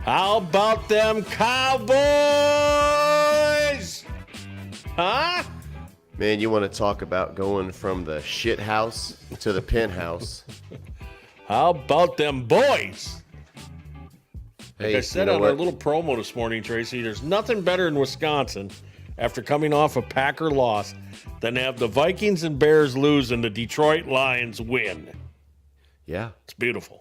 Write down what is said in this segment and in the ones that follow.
How about them Cowboys? Huh? Man, you want to talk about going from the shit house to the penthouse. How about them boys? Like Hey, I said on our little promo this morning, Tracy, there's nothing better in Wisconsin after coming off a Packer loss than to have the Vikings and Bears lose and the Detroit Lions win. Yeah. It's beautiful.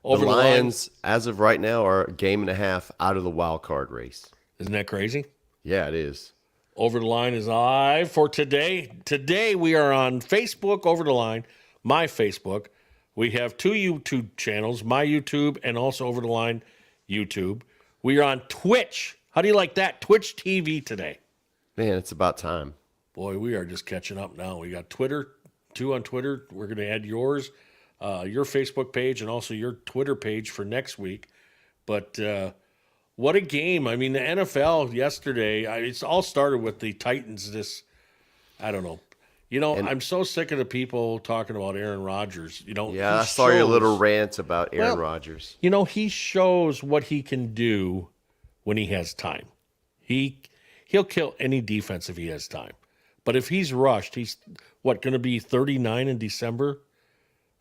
The Lions, as of right now, are a game and a half out of the wild card race. Isn't that crazy? Yeah, it is. Over the Line is live for today. Today we are on Facebook, Over the Line, my Facebook. We have two YouTube channels, my YouTube and also Over the Line YouTube. We are on Twitch. How do you like that? Twitch TV today. Man, it's about time. Boy, we are just catching up now. We got Twitter, two on Twitter. We're going to add yours, your Facebook page, and also your Twitter page for next week. But what a game. I mean, the NFL yesterday, it's all started with the Titans I don't know. You know, I'm so sick of the people talking about Aaron Rodgers. You know, yeah, I saw your little rant about Aaron Rodgers. You know, he shows what he can do when he has time. He'll kill any defense if he has time. But if he's rushed, he's going to be 39 in December?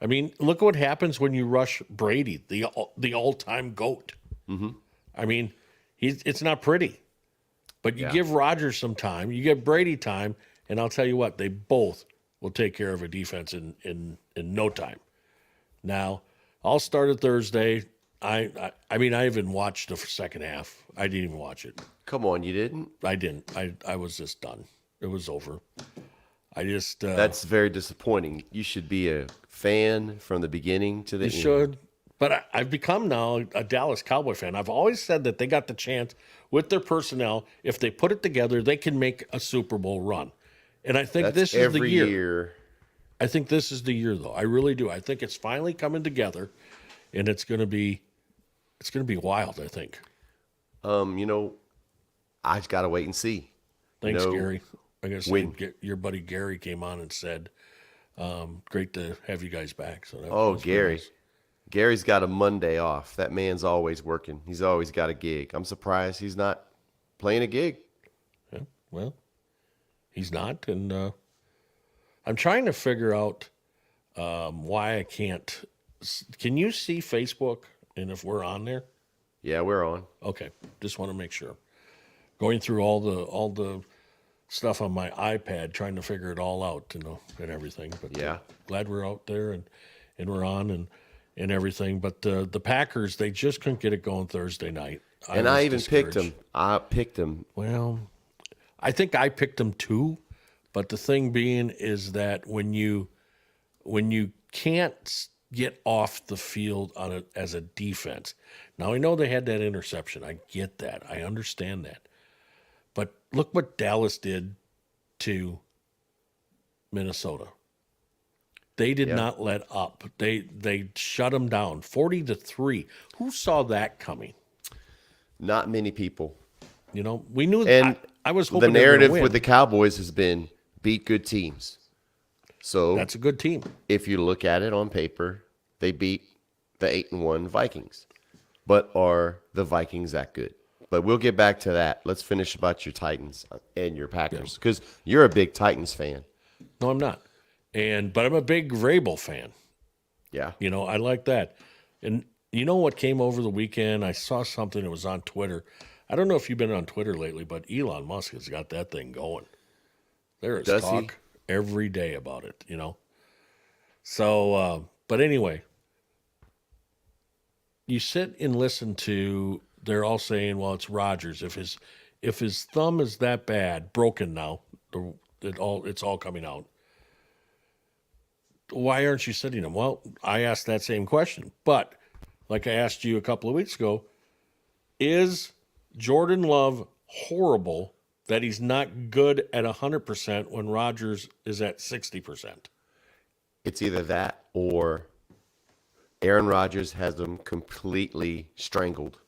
I mean, look what happens when you rush Brady, the all-time GOAT. Mm-hmm. I mean, it's not pretty. But you give Rodgers some time, you give Brady time, and I'll tell you what, they both will take care of a defense in no time. Now, I'll start it Thursday. I mean, I even watched the second half. I didn't even watch it. Come on, you didn't? I didn't. I was just done. It was over. I just... That's very disappointing. You should be a fan from the beginning to the end. You should. But I've become now a Dallas Cowboy fan. I've always said that they got the chance with their personnel. If they put it together, they can make a Super Bowl run. And I think this is the year. I think this is the year, though. I really do. I think it's finally coming together, and it's going to be wild, I think. You know, I just got to wait and see. Thanks, Gary. I guess your buddy Gary came on and said, great to have you guys back. So Gary. Nice. Gary's got a Monday off. That man's always working. He's always got a gig. I'm surprised he's not playing a gig. Yeah, well, he's not. And I'm trying to figure out why I can't. Can you see Facebook and if we're on there? Yeah, we're on. Okay, just want to make sure. Going through all the stuff on my iPad, trying to figure it all out, and everything. But yeah, glad we're out there and we're on and everything. But the Packers, they just couldn't get it going Thursday night. I even picked them. I picked them. Well, I think I picked them too. But the thing being is that when you can't get off the field as a defense. Now, I know they had that interception. I get that. I understand that. But look what Dallas did to Minnesota. They did not let up. They shut them down 40-3. Who saw that coming? Not many people. You know, we knew and I was hoping the narrative with the Cowboys has been beat good teams. So that's a good team. If you look at it on paper, they beat the 8-1 Vikings. But are the Vikings that good? But we'll get back to that. Let's finish about your Titans and your Packers because you're a big Titans fan. No, I'm not. But I'm a big Vrabel fan. Yeah. You know, I like that. And you know what came over the weekend? I saw something that was on Twitter. I don't know if you've been on Twitter lately, but Elon Musk has got that thing going. There is talk every day about it, you know. So, but anyway, you sit and listen to, they're all saying, well, it's Rodgers. If his thumb is that bad, broken now, it's all coming out. Why aren't you sitting him? Well, I asked that same question. But like I asked you a couple of weeks ago, is Jordan Love horrible that he's not good at 100% when Rodgers is at 60%? It's either that or Aaron Rodgers has them completely strangled.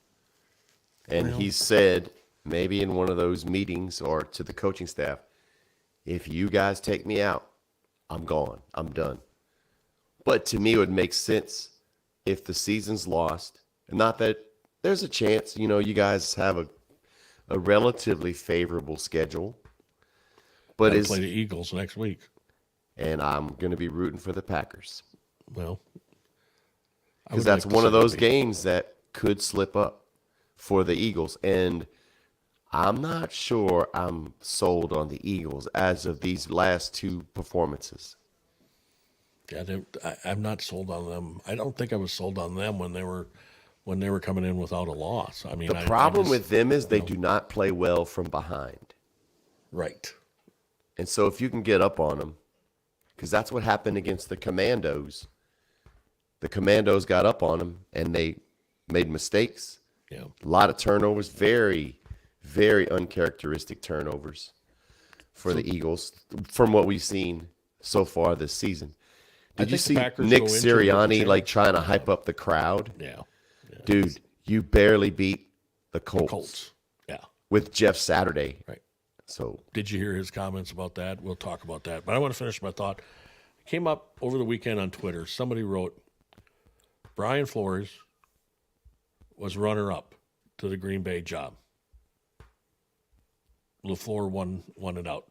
And he said, maybe in one of those meetings or to the coaching staff, if you guys take me out, I'm gone. I'm done. But to me, it would make sense if the season's lost. Not that there's a chance. You guys have a relatively favorable schedule, but Got to play the Eagles next week. and I'm going to be rooting for the Packers Well, I because would that's like to one of see it those be. games that could slip up for the Eagles, and I'm not sure I'm sold on the Eagles as of these last two performances. Yeah, I'm not sold on them. I don't think I was sold on them when they were coming in without a loss. I mean, The I problem just with them is they you know, do not play well from behind. right. And so if you can get up on them, because that's what happened against the Commandos. The Commandos got up on them and they made mistakes. Yeah. A lot of turnovers, very, very uncharacteristic turnovers for the Eagles from what we've seen so far this season. I Did you think the see Packers Nick go into it with a Sirianni like chance. trying to hype up the crowd? Yeah. Dude, you barely beat the Colts, Colts. Yeah. with Jeff Saturday. Right. So Did you hear his comments about that? We'll talk about that. But I want to finish my thought. It came up over the weekend on Twitter. Somebody wrote Brian Flores was runner up to the Green Bay job. LaFleur won it out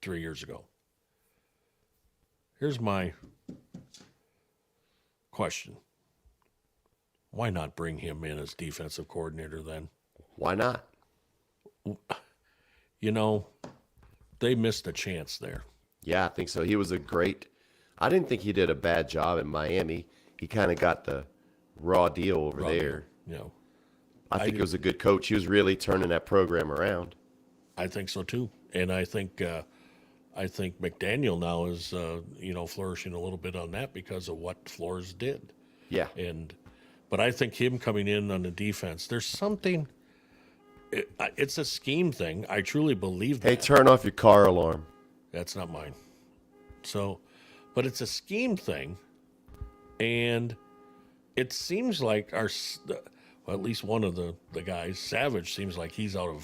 3 years ago. Here's my question. Why not bring him in as defensive coordinator then? why not? You know, they missed a chance there. Yeah, I think so. He was I didn't think he did a bad job in Miami. He kind of got the raw deal over there. You know, I think he was a good coach. He was really turning that program around. I think so too. And I think McDaniel now is flourishing a little bit on that because of what Flores did. Yeah. But I think him coming in on the defense, there's something. It's a scheme thing. I truly believe that. Hey, turn off your car alarm. That's not mine. So, but it's a scheme thing, and it seems like at least one of the guys, Savage, seems like he's not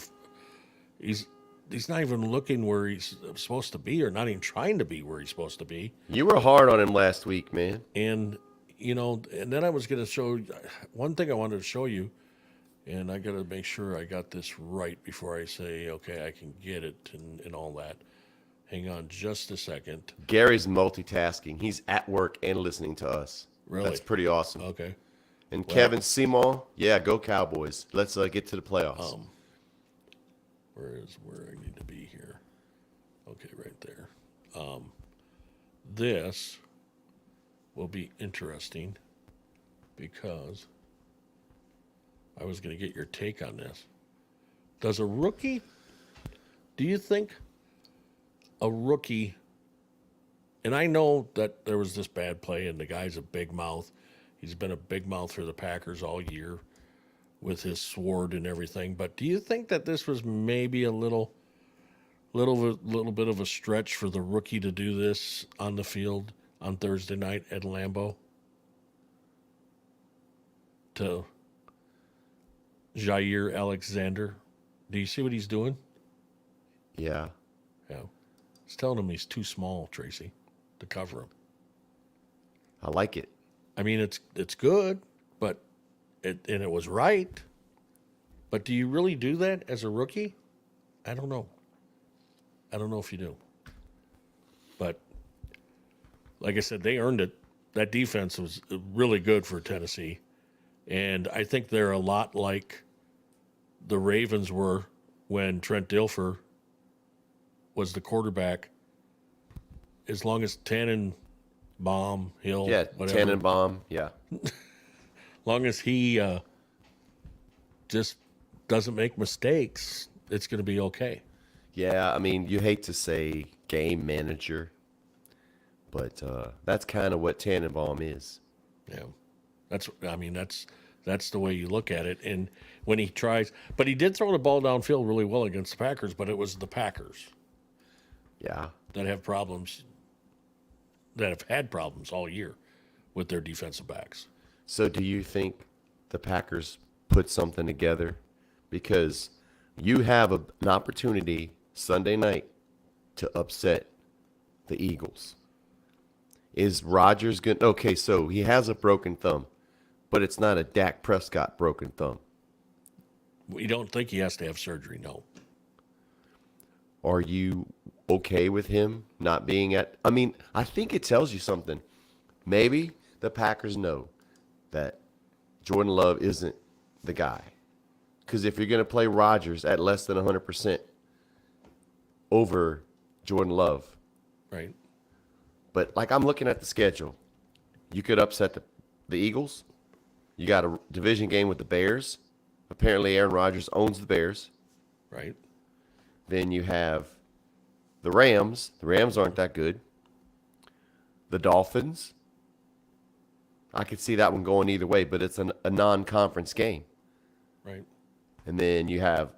even looking where he's supposed to be, or not even trying to be where he's supposed to be. You were hard on him last week, man. And and then I was going to show one thing I wanted to show you, and I got to make sure I got this right before I say, okay, I can get it and all that. Hang on just a second. Gary's multitasking. He's at work and listening to us. Really? That's pretty awesome. Okay. And Kevin Seymour, yeah, go Cowboys. Let's get to the playoffs. Where I need to be here? Okay, right there. This will be interesting because I was going to get your take on this. Do you think a rookie, and I know that there was this bad play and the guy's a big mouth. He's been a big mouth for the Packers all year with his sword and everything. But do you think that this was maybe a little bit of a stretch for the rookie to do this on the field on Thursday night at Lambeau? To Jair Alexander. Do you see what he's doing? Yeah. Yeah. He's telling him he's too small, Tracy, to cover him. I like it. I mean, it's good, but it was right. But do you really do that as a rookie? I don't know. I don't know if you do. But like I said, they earned it. That defense was really good for Tennessee. And I think they're a lot like the Ravens were when Trent Dilfer was the quarterback. As long as Tannenbaum, Hill, Yeah, whatever. Tannenbaum, yeah. Long as he just doesn't make mistakes, it's going to be okay. Yeah, I mean, you hate to say game manager, but that's kind of what Tannenbaum is. Yeah, that's the way you look at it. And when he tries, but he did throw the ball downfield really well against the Packers. But it was the Packers Yeah. that have problems, that have had problems all year with their defensive backs. So do you think the Packers put something together? Because you have an opportunity Sunday night to upset the Eagles. Is Rodgers going to... Okay, so he has a broken thumb, but it's not a Dak Prescott broken thumb. We don't think he has to have surgery, no. Are you okay with him not being at? I mean, I think it tells you something. Maybe the Packers know that Jordan Love isn't the guy. Because if you're going to play Rodgers at less than 100% over Jordan Love, Right. but like I'm looking at the schedule, you could upset the Eagles. You got a division game with the Bears. Apparently, Aaron Rodgers owns the Bears. Right. Then you have the Rams. The Rams aren't that good. The Dolphins. I could see that one going either way, but it's a non-conference game. Right. And then you have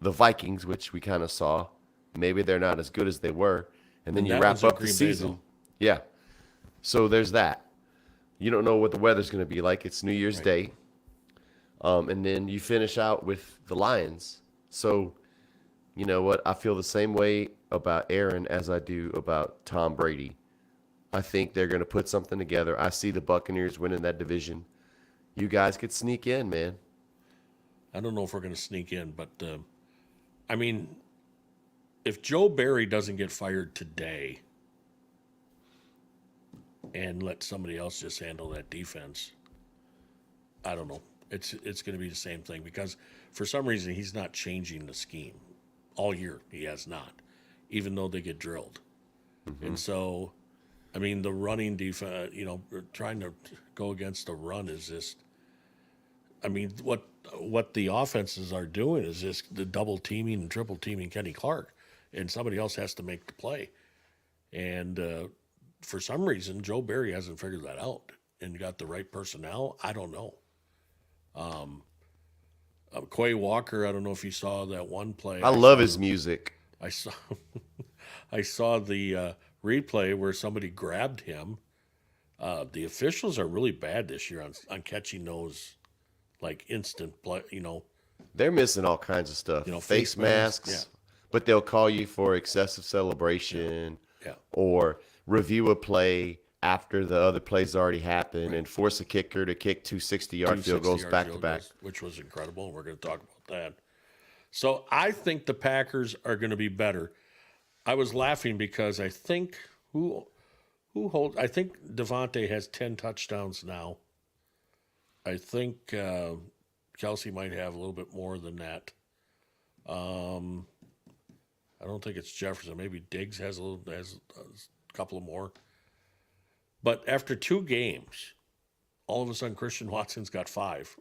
the Vikings, which we kind of saw. Maybe they're not as good as they were. And then And you that wrap one's in up the Green Bay, season. though. Yeah. So there's that. You don't know what the weather's going to be like. It's New Year's Day. And then you finish out with the Lions. So, you know what? I feel the same way about Aaron as I do about Tom Brady. I think they're going to put something together. I see the Buccaneers winning that division. You guys could sneak in, man. I don't know if we're going to sneak in, but I mean, if Joe Barry doesn't get fired today and let somebody else just handle that defense, I don't know. It's going to be the same thing because for some reason he's not changing the scheme all year. He has not, even though they get drilled. And so, I mean, the running defense, trying to go against the run is just. I mean, what the offenses are doing is just the double teaming and triple teaming Kenny Clark, and somebody else has to make the play. And for some reason, Joe Barry hasn't figured that out and got the right personnel. I don't know. Quay Walker, I don't know if you saw that one play. I love his music. I saw, I saw the replay where somebody grabbed him. The officials are really bad this year on catching those. Like instant play, They're missing all kinds of stuff. Face masks, yeah. But they'll call you for excessive celebration Yeah. or review a play after the other play's already happened and force a kicker to kick 260-yard field goals back to back. Which was incredible, and we're going to talk about that. So I think the Packers are going to be better. I was laughing because I think I think Devontae has 10 touchdowns now. I think Kelsey might have a little bit more than that. I don't think it's Jefferson. Maybe Diggs has a couple of more. But after 2 games, all of a sudden Christian Watson's got 5,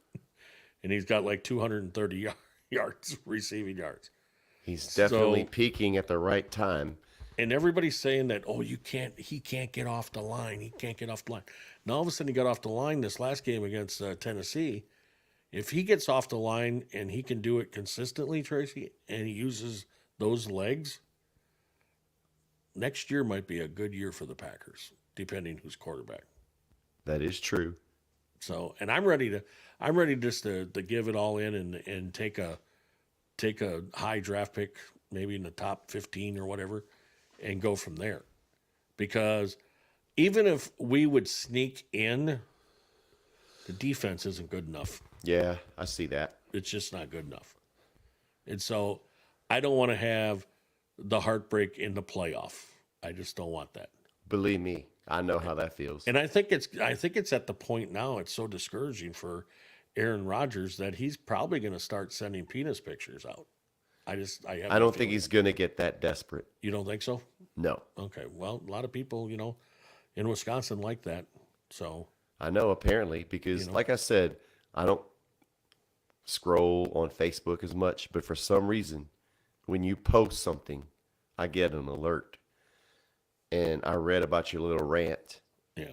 and he's got like 230 yards receiving yards. He's definitely peaking at the right time. And everybody's saying that, he can't get off the line. He can't get off the line. Now all of a sudden he got off the line this last game against Tennessee. If he gets off the line and he can do it consistently, Tracy, and he uses those legs, next year might be a good year for the Packers, depending who's quarterback. That is true. So, and I'm ready just to give it all in and take a high draft pick, maybe in the top 15 or whatever, and go from there. Because even if we would sneak in, the defense isn't good enough. Yeah, I see that. It's just not good enough. And so I don't want to have the heartbreak in the playoff. I just don't want that. Believe me, I know how that feels. And I think it's at the point now, it's so discouraging for Aaron Rodgers that he's probably going to start sending penis pictures out. I don't think he's going to get that desperate. You don't think so? No. Okay. Well, a lot of people, in Wisconsin like that. So I know, apparently, because like I said, I don't scroll on Facebook as much, but for some reason, when you post something, I get an alert. And I read about your little rant. Yeah.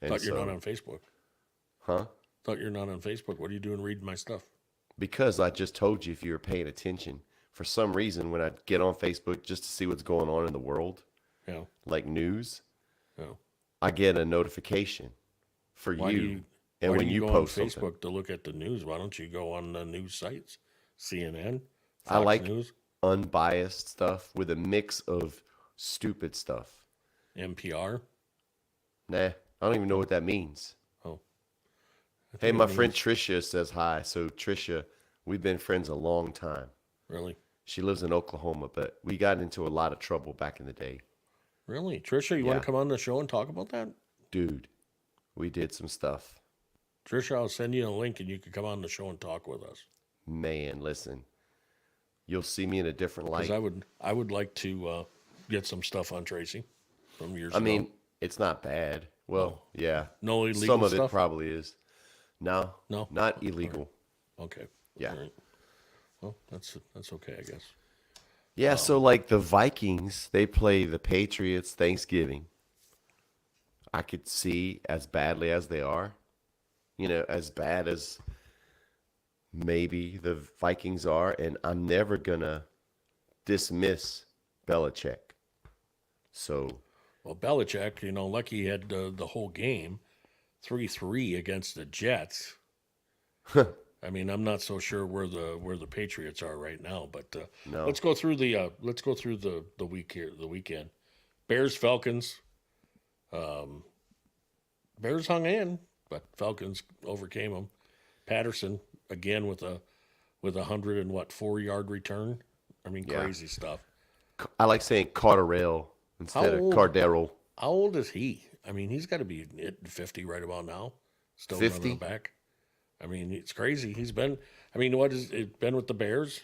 Thought you're not on Facebook. Huh? Thought you're not on Facebook. What are you doing reading my stuff? Because I just told you if you were paying attention. For some reason, when I get on Facebook just to see what's going on in the world, like news, I get a notification for you. And when you post on Facebook something, to look at the news, why don't you go on the news sites? CNN, Fox I like News, unbiased stuff with a mix of stupid stuff. NPR. Nah, I don't even know what that means. Oh. Hey, my friend Tricia says hi. So, Tricia, We've been friends a long time. Really? She lives in Oklahoma, but we got into a lot of trouble back in the day. Really? Trisha, you want Yeah. to come on the show and talk about that? Dude, we did some stuff. Trisha, I'll send you a link and you can come on the show and talk with us. Man, listen. You'll see me in a different light. Because I would like to get some stuff on Tracy from years I ago. mean, it's not bad. Well, yeah. No illegal Some of stuff? it probably is. No. No? Not illegal. Okay. Yeah. All right. Well, that's okay, I guess. Yeah, so like the Vikings, they play the Patriots Thanksgiving. I could see as badly as they are, as bad as maybe the Vikings are, and I'm never gonna dismiss Belichick. So, Well, Belichick, lucky he had the whole game, 3-3 against the Jets. I mean, I'm not so sure where the Patriots are right now, but No. let's go through the week here, the weekend. Bears Falcons. Bears hung in, but Falcons overcame them. Patterson again with a 4-yard return. I mean, Yeah. crazy stuff. I like saying Carterell instead of Cardero. How old is he? I mean, he's got to be at 50 right about now. Still 50? running back. I mean, it's crazy. He's been. I mean, what is it been with the Bears?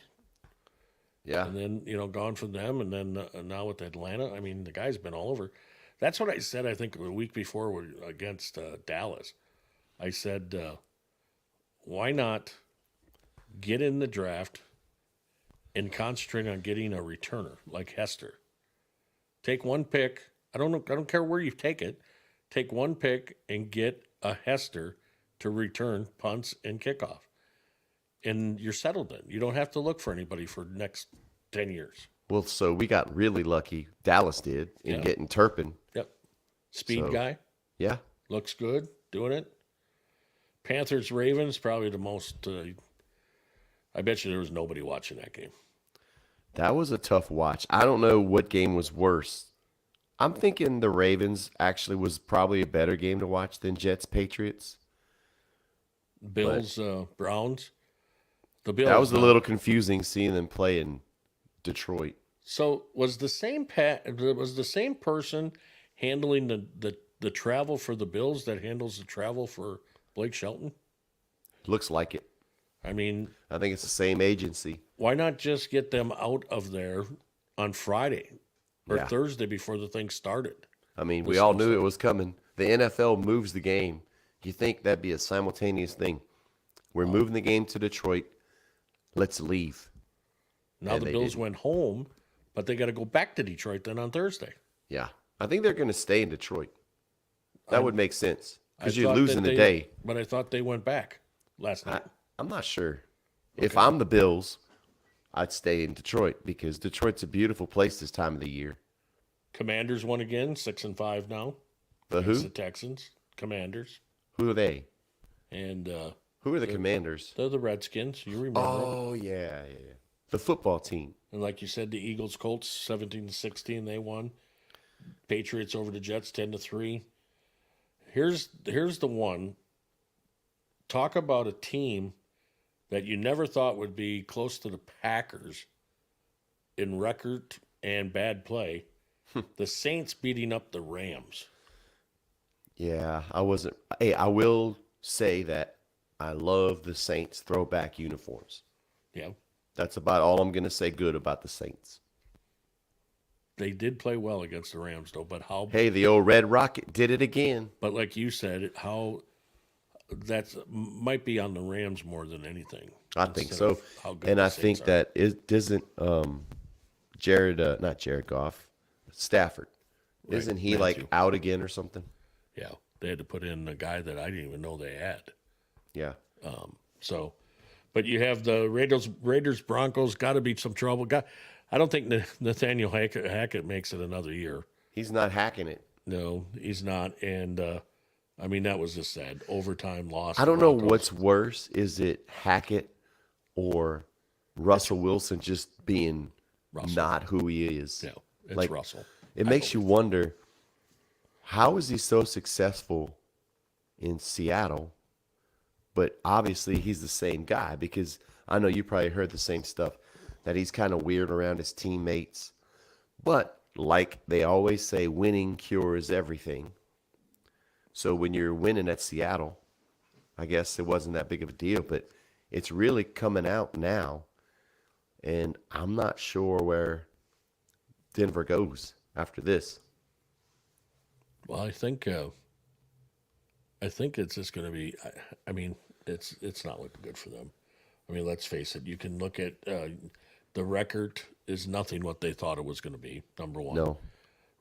Yeah. And then, gone from them, and then now with Atlanta. I mean, the guy's been all over. That's what I said, I think, the week before against Dallas. I said, why not get in the draft and concentrate on getting a returner like Hester? Take one pick. I don't care where you take it. Take one pick and get a Hester to return punts and kickoff. And you're settled then. You don't have to look for anybody for the next 10 years. Well, so we got really lucky. Dallas did in getting Turpin. Yep. Speed So- guy. Yeah. Looks good. Doing it. Panthers, Ravens, probably the most. I bet you there was nobody watching that game. That was a tough watch. I don't know what game was worse. I'm thinking the Ravens actually was probably a better game to watch than Jets Patriots. Bills, Browns. The Bills. That was a little confusing seeing them play in Detroit. So was the same person handling the travel for the Bills that handles the travel for Blake Shelton? Looks like it. I mean, I think it's the same agency. why not just get them out of there on Friday or Yeah. Thursday before the thing started? I mean, we all knew it was coming. The NFL moves the game. You think that'd be a simultaneous thing? We're moving the game to Detroit. Let's leave. Now And the they Bills didn't. went home, but they got to go back to Detroit then on Thursday. Yeah. I think they're going to stay in Detroit. That would make sense because I you're thought losing that the they- day. But I thought they went back last night. I'm not sure. If I'm the Bills, I'd stay in Detroit because Detroit's a beautiful place this time of the year. Commanders won again, 6-5 now. The Against who? the Texans. Commanders. Who are they? And Who are the Commanders? they're the Redskins. You remember them. Oh, yeah. The football team. And like you said, the Eagles, Colts, 17-16, they won. Patriots over the Jets, 10-3. Here's the one. Talk about a team that you never thought would be close to the Packers in record and bad play. The Saints beating up the Rams. Yeah, I wasn't. Hey, I will say that I love the Saints throwback uniforms. Yeah. That's about all I'm going to say good about the Saints. They did play well against the Rams, though. But how? Hey, the old Red Rocket did it again. But like you said, how that might be on the Rams more than anything. I think instead so. of how good And the I Saints think are. that it doesn't not Jared Goff, Stafford. Right, Isn't he Matthew. like out again or something? Yeah, they had to put in a guy that I didn't even know they had. Yeah. So, but you have the Raiders Broncos. Got to be some trouble. I don't think Nathaniel Hackett makes it another year. He's not hacking it. No, he's not. And I mean, that was just sad. Overtime loss. I to don't know Broncos. what's worse. Is it Hackett or Russell Wilson just being not who he is? Yeah, it's Like, Russell. It makes you wonder, how is he so successful in Seattle, but obviously he's the same guy because I know you probably heard the same stuff that he's kind of weird around his teammates. But like they always say, winning cures everything. So when you're winning at Seattle, I guess it wasn't that big of a deal, but it's really coming out now. And I'm not sure where Denver goes after this. Well, I think it's just going to be. I mean, it's not looking good for them. I mean, let's face it. You can look at the record is nothing what they thought it was going to be. Number one, No.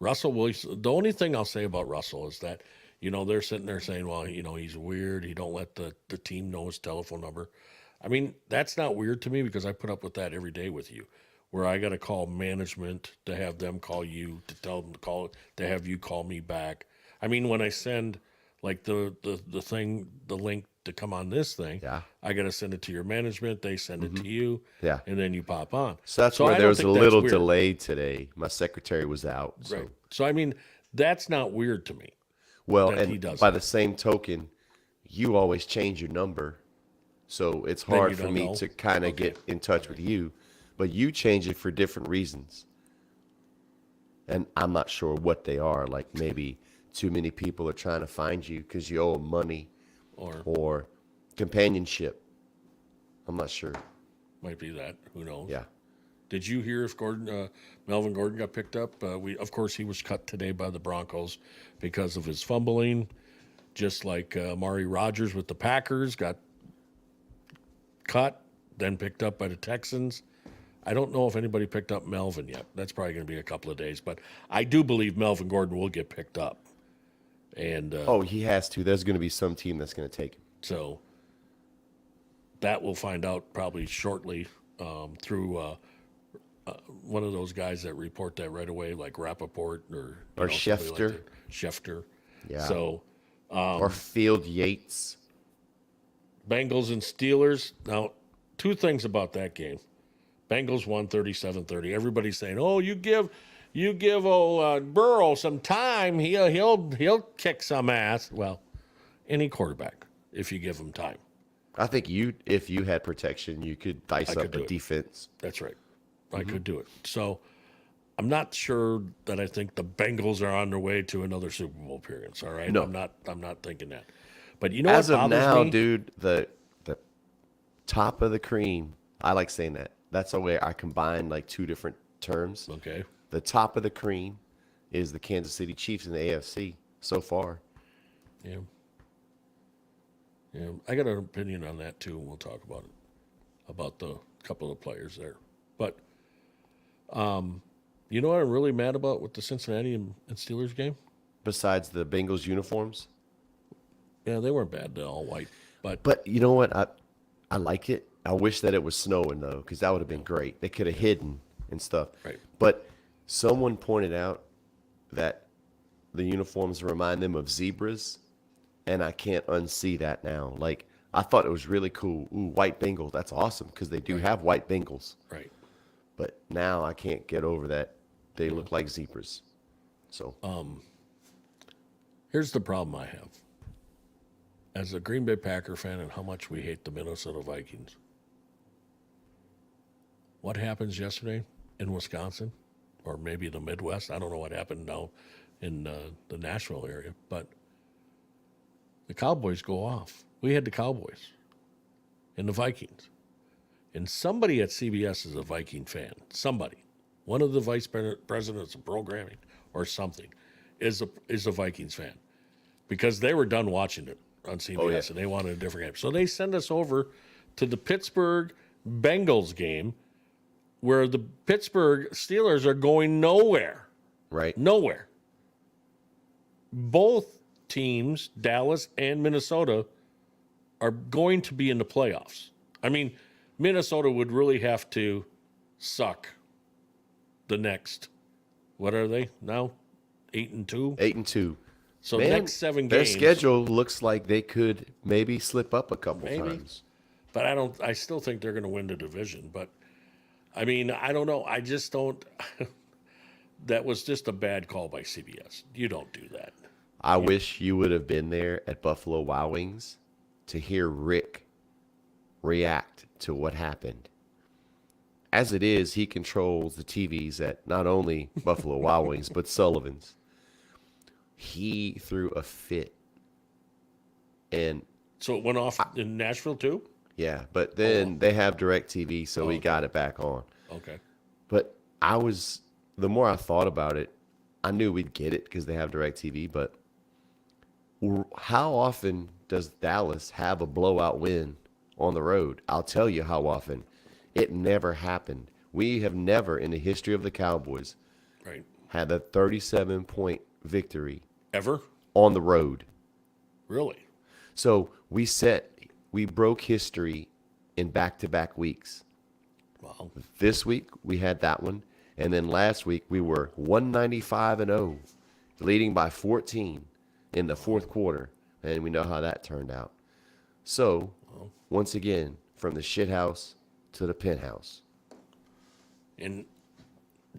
Russell Wilson. The only thing I'll say about Russell is that they're sitting there saying, well, he's weird. He don't let the team know his telephone number. I mean, that's not weird to me because I put up with that every day with you, where I got to call management to have them call you, to tell them to have you call me back. I mean, when I send like the link to come on this thing, Yeah. I got to send it to your management. They send it to you, Yeah. and then you pop on. So that's I where don't there was a think that's little weird. delay today. My secretary was out. So. Right. So I mean, that's not weird to me. Well, that he and does by it. the same token, you always change your number. So it's Then hard you for don't me know. to kind of get in touch with you. But you change it for different reasons. And I'm not sure what they are. Like maybe too many people are trying to find you because you owe them money or companionship. I'm not sure. Might be that. Who knows? Yeah. Did you hear if Melvin Gordon got picked up? Of course, he was cut today by the Broncos because of his fumbling. Just like Amari Rodgers with the Packers got cut, then picked up by the Texans. I don't know if anybody picked up Melvin yet. That's probably going to be a couple of days, but I do believe Melvin Gordon will get picked up. And Oh, he has to. There's going to be some team that's going to take him. so that we'll find out probably shortly through one of those guys that report that right away, like Rappaport or somebody Schefter. Like that. Schefter. Yeah. So Or Field Yates. Bengals and Steelers. Now, two things about that game. Bengals won 37-30. Everybody's saying, "Oh, you give Burrow some time, he'll kick some ass." Well, any quarterback, if you give him time. I think if you had protection, you could dice could up do a it. defense. That's right. I could do it. So I'm not sure that I think the Bengals are on their way to another Super Bowl appearance. All right. No. I'm not thinking that. But you know As what of bothers now, me? dude, the top of the cream. I like saying that. That's the way I combine like two different terms. Okay. The top of the cream is the Kansas City Chiefs in the AFC so far. Yeah. Yeah. I got an opinion on that too, and we'll talk about it. About the couple of players there. But you know what I'm really mad about with the Cincinnati and Steelers game? Besides the Bengals uniforms. Yeah, they weren't bad. They're all white. But you know what? I like it. I wish that it was snowing though, because that would have been great. They could have hidden and stuff. Right. But someone pointed out that the uniforms remind them of zebras, and I can't unsee that now. Like I thought it was really cool. Ooh, white Bengals. That's awesome because they do have white Bengals. right. But now I can't get over that. They look like zebras. So Here's the problem I have. As a Green Bay Packer fan and how much we hate the Minnesota Vikings. What happens yesterday in Wisconsin, or maybe the Midwest? I don't know what happened now in the Nashville area, but the Cowboys go off. We had the Cowboys and the Vikings. And somebody at CBS is a Viking fan. Somebody. One of the vice presidents of programming or something is a Vikings fan. Because they were done watching it on CBS and they wanted a different game. So they send us over to the Pittsburgh Bengals game where the Pittsburgh Steelers are going nowhere. right. Nowhere. Both teams, Dallas and Minnesota, are going to be in the playoffs. I mean, Minnesota would really have to suck the next, what are they now? 8-2? 8-2. So Man, next 7 their games. schedule looks like they could maybe slip up a couple Maybe. times. But I still think they're going to win the division. But, I mean, I don't know. I just don't. That was just a bad call by CBS. You don't do that. I wish you would have been there at Buffalo Wild Wings to hear Rick react to what happened. As it is, he controls the TVs at not only Buffalo Wild Wings, but Sullivan's. He threw a fit. And So it went off in Nashville too? yeah, but then they have DirecTV, so we got it back on. Okay. But the more I thought about it, I knew we'd get it because they have DirecTV, but how often does Dallas have a blowout win on the road? I'll tell you how often. It never happened. We have never in the history of the Cowboys had a 37-point victory ever on the road. Really? So we broke history in back-to-back weeks. Wow. This week we had that one, and then last week we were 195-0, leading by 14 in the fourth quarter, and we know how that turned out. So, once again, from the shithouse to the penthouse. And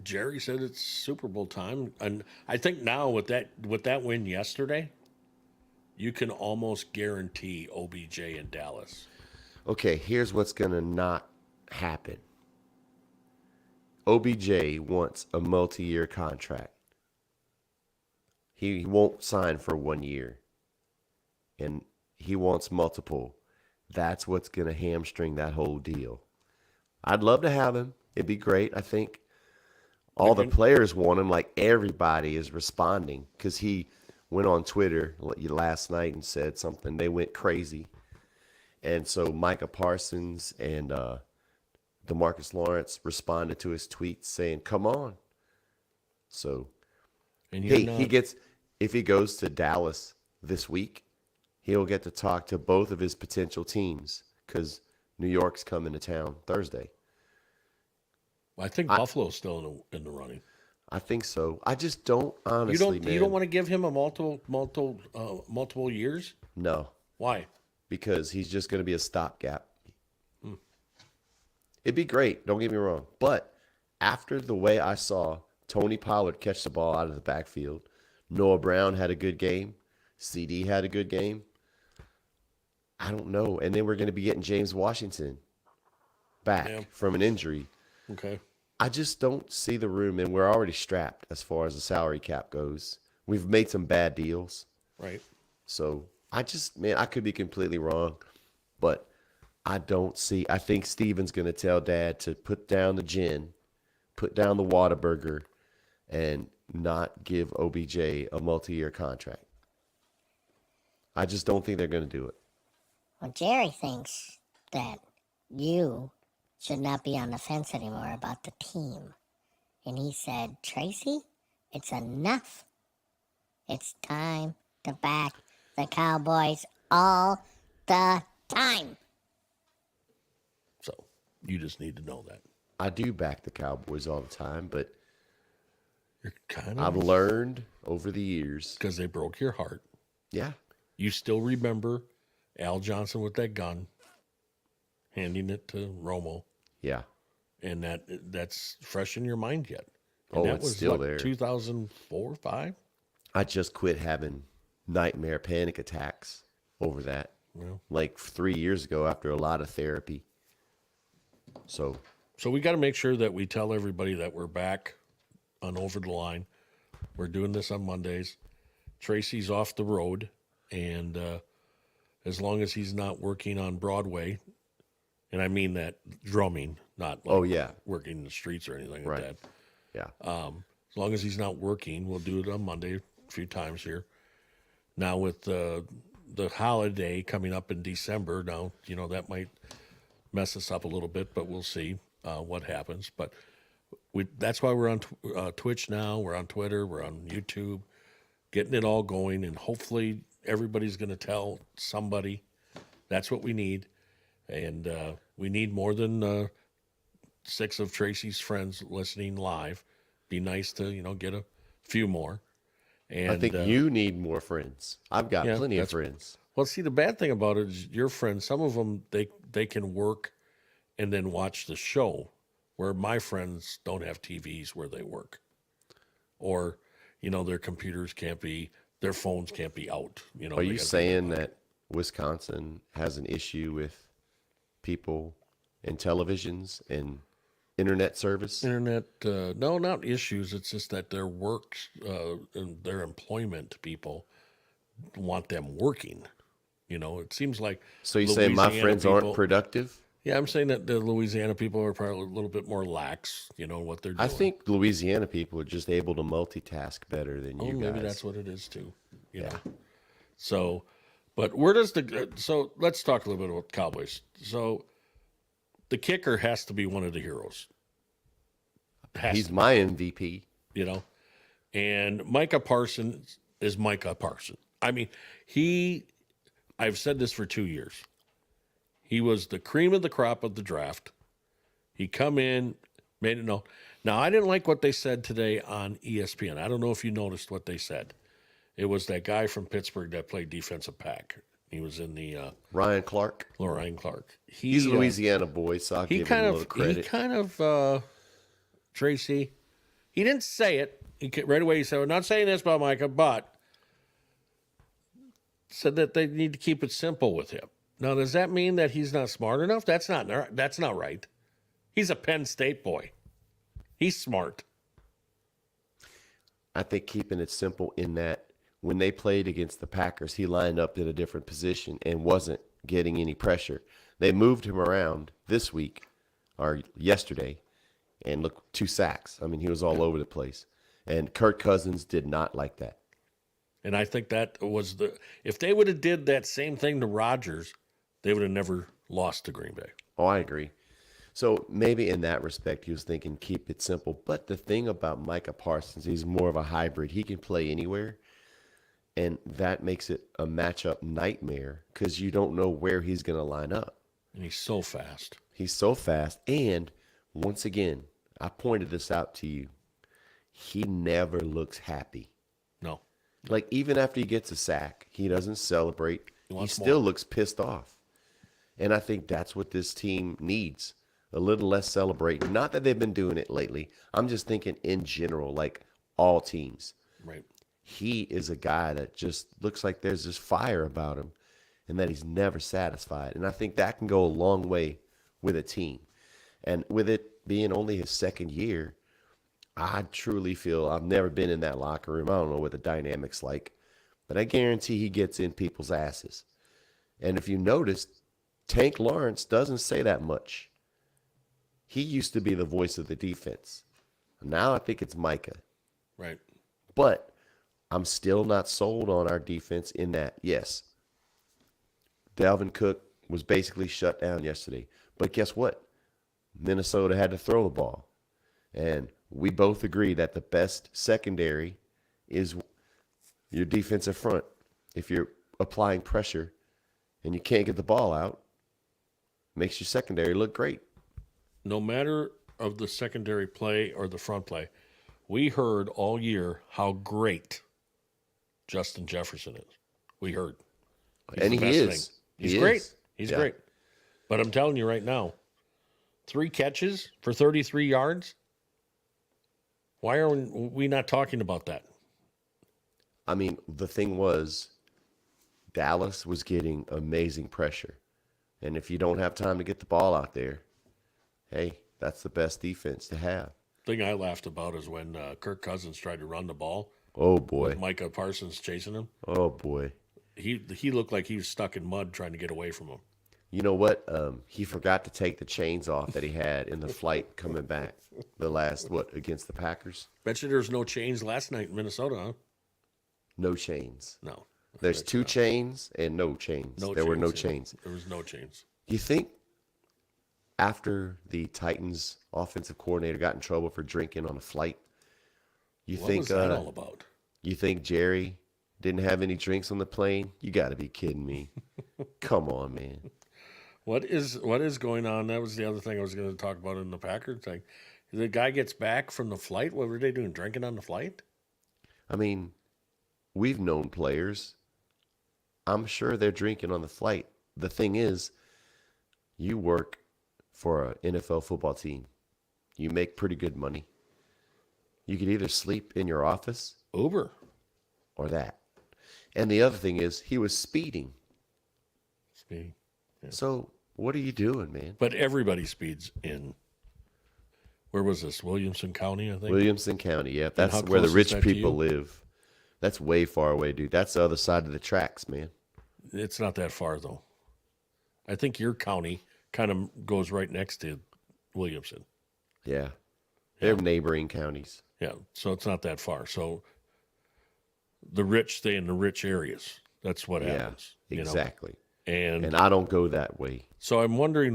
Jerry said it's Super Bowl time, and I think now with that win yesterday, you can almost guarantee OBJ in Dallas. Okay, here's what's gonna not happen. OBJ wants a multi-year contract. He won't sign for 1 year, and he wants multiple. That's what's gonna hamstring that whole deal. I'd love to have him. It'd be great. I think all the players want him. Like everybody is responding because he went on Twitter last night and said something. They went crazy. And so Micah Parsons and DeMarcus Lawrence responded to his tweets saying, come on. So he gets, if he goes to Dallas this week, he'll get to talk to both of his potential teams because New York's coming to town Thursday. I think Buffalo's still in the running. I think so. I just don't honestly. You don't want to give him a multiple years? No. Why? Because he's just going to be a stopgap. It'd be great. Don't get me wrong. But after the way I saw Tony Pollard catch the ball out of the backfield, Noah Brown had a good game, CD had a good game. I don't know. And then we're going to be getting James Washington back from an injury. Okay. I just don't see the room, and we're already strapped as far as the salary cap goes. We've made some bad deals. Right. So I could be completely wrong, but I think Steven's going to tell Dad to put down the gin, put down the Whataburger, and not give OBJ a multi-year contract. I just don't think they're going to do it. Well, Jerry thinks that you should not be on the fence anymore about the team. And he said, Tracy, it's enough. It's time to back the Cowboys all the time. So you just need to know that. I do back the Cowboys all the time, but You're kind I've of learned over the years. because they broke your heart. Yeah. You still remember Al Johnson with that gun, handing it to Romo, Yeah. and that's fresh in your mind yet. And Oh, that it's was still what, there. 2004, 5? I just quit having nightmare panic attacks over that. Well, Like 3 years ago after a lot of therapy. So we got to make sure that we tell everybody that we're back on Over the Line. We're doing this on Mondays. Tracy's off the road, and as long as he's not working on Broadway, and I mean that drumming, not like working in the streets or anything like that. yeah. As long as he's not working, we'll do it on Monday a few times here. Now with the holiday coming up in December, now that might mess us up a little bit, but we'll see what happens. But that's why we're on Twitch now. We're on Twitter. We're on YouTube, getting it all going, and hopefully everybody's going to tell somebody. That's what we need, and we need more than 6 of Tracy's friends listening live. Be nice to get a few more. And I think you need more friends. I've got plenty of friends. Well, see, the bad thing about it is your friends, some of them, they can work and then watch the show, where my friends don't have TVs where they work. Or, their computers can't be, their phones can't be out. Are you saying that Wisconsin has an issue with people and televisions and internet service? Internet, no, not issues. It's just that their works and their employment people want them working. It seems like So you say my Louisiana friends people, aren't productive? Yeah, I'm saying that the Louisiana people are probably a little bit more lax, what they're doing. I think Louisiana people are just able to multitask better than you guys. Maybe that's what it is too. Know. So, but where does so let's talk a little bit about Cowboys. So, the kicker has to be one of the heroes. He's my MVP. And Micah Parsons is Micah Parsons. I mean, I've said this for 2 years. He was the cream of the crop of the draft. He come in, made it known. Now, I didn't like what they said today on ESPN. I don't know if you noticed what they said. It was that guy from Pittsburgh that played defensive back. He was in the Ryan Clark. Ryan Clark. He's a Louisiana boy, so I'll give him a little credit. He kind of, Tracy, he didn't say it. Right away he said, "We're not saying this about Micah," but said that they need to keep it simple with him. Now, does that mean that he's not smart enough? That's not right. He's a Penn State boy. He's smart. I think keeping it simple in that when they played against the Packers, he lined up in a different position and wasn't getting any pressure. They moved him around this week or yesterday, and look, 2 sacks. I mean, he was all over the place. And Kirk Cousins did not like that. And I think that was if they would have did that same thing to Rodgers, they would have never lost to Green Bay. Oh, I agree. So maybe in that respect, he was thinking keep it simple. But the thing about Micah Parsons, he's more of a hybrid. He can play anywhere. And that makes it a matchup nightmare because you don't know where he's going to line up. And he's so fast. He's so fast. And once again, I pointed this out to you. He never looks happy. No. Like, even after he gets a sack, he doesn't celebrate. He still looks pissed off. And I think that's what this team needs. A little less celebrating. Not that they've been doing it lately. I'm just thinking in general, like all teams. Right. He is a guy that just looks like there's this fire about him and that he's never satisfied. And I think that can go a long way with a team. And with it being only his second year, I truly feel I've never been in that locker room. I don't know what the dynamic's like, but I guarantee he gets in people's asses. And if you noticed, Tank Lawrence doesn't say that much. He used to be the voice of the defense. Now I think it's Micah. Right. But I'm still not sold on our defense in that, yes, Dalvin Cook was basically shut down yesterday. But guess what? Minnesota had to throw the ball. And we both agree that the best secondary is your defensive front. If you're applying pressure and you can't get the ball out, makes your secondary look great. No matter of the secondary play or the front play, we heard all year how great Justin Jefferson is. We heard. And he is. He's great. He's great. But I'm telling you right now, 3 catches for 33 yards. Why are we not talking about that? I mean, the thing was, Dallas was getting amazing pressure. And if you don't have time to get the ball out there, hey, that's the best defense to have. The thing I laughed about is when Kirk Cousins tried to run the ball. Oh, boy. With Micah Parsons chasing him. Oh, boy. He looked like he was stuck in mud trying to get away from him. You know what? He forgot to take the chains off that he had in the flight coming back. The last, against the Packers? Bet you there's no chains last night in Minnesota, huh? No chains. No. There's 2 chains and no chains. There were no chains. There was no chains. You think after the Titans offensive coordinator got in trouble for drinking on a flight, What was that all about? You think Jerry didn't have any drinks on the plane? You got to be kidding me. Come on, man. What is going on? That was the other thing I was going to talk about in the Packers thing. The guy gets back from the flight. What were they doing? Drinking on the flight? I mean, we've known players. I'm sure they're drinking on the flight. The thing is, you work for an NFL football team. You make pretty good money. You could either sleep in your office Uber. or that. And the other thing is, he was speeding. speeding. So what are you doing, man? But everybody speeds in. Where was this? Williamson County, I think. Williamson County. Yeah, that's how where the close is rich that to people you? live. That's way far away, dude. That's the other side of the tracks, man. It's not that far though. I think your county kind of goes right next to Williamson. Yeah. They're neighboring counties. Yeah, so it's not that far. So the rich stay in the rich areas. That's what happens. Yeah, you know? exactly. And And I don't go that way. so I'm wondering,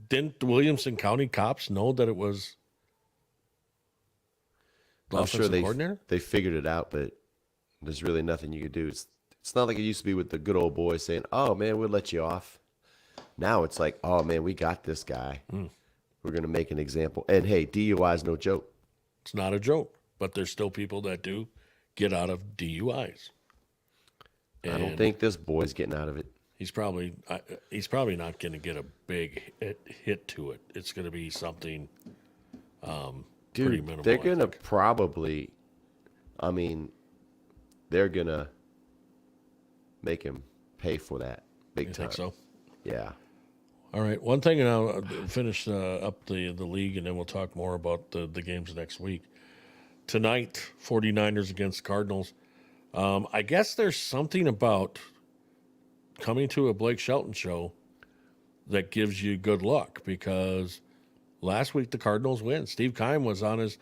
didn't the Williamson County cops know that it was the I'm sure offensive coordinator? they figured it out, but there's really nothing you could do. It's not like it used to be with the good old boys saying, "Oh man, we'll let you off." Now it's like, "Oh man, we got this guy. We're gonna make an example." And hey, DUI is no joke. It's not a joke, but there's still people that do get out of DUIs. I don't And think this boy's getting out of it. he's probably not going to get a big hit to it. It's going to be something pretty Dude, minimal. they're I gonna think. probably, I mean, they're gonna make him pay for that big You time. think so? Yeah. All right. One thing, and I'll finish up the league, and then we'll talk more about the games next week. Tonight, 49ers against Cardinals. I guess there's something about coming to a Blake Shelton show that gives you good luck, because last week the Cardinals win. Steve Keim was on his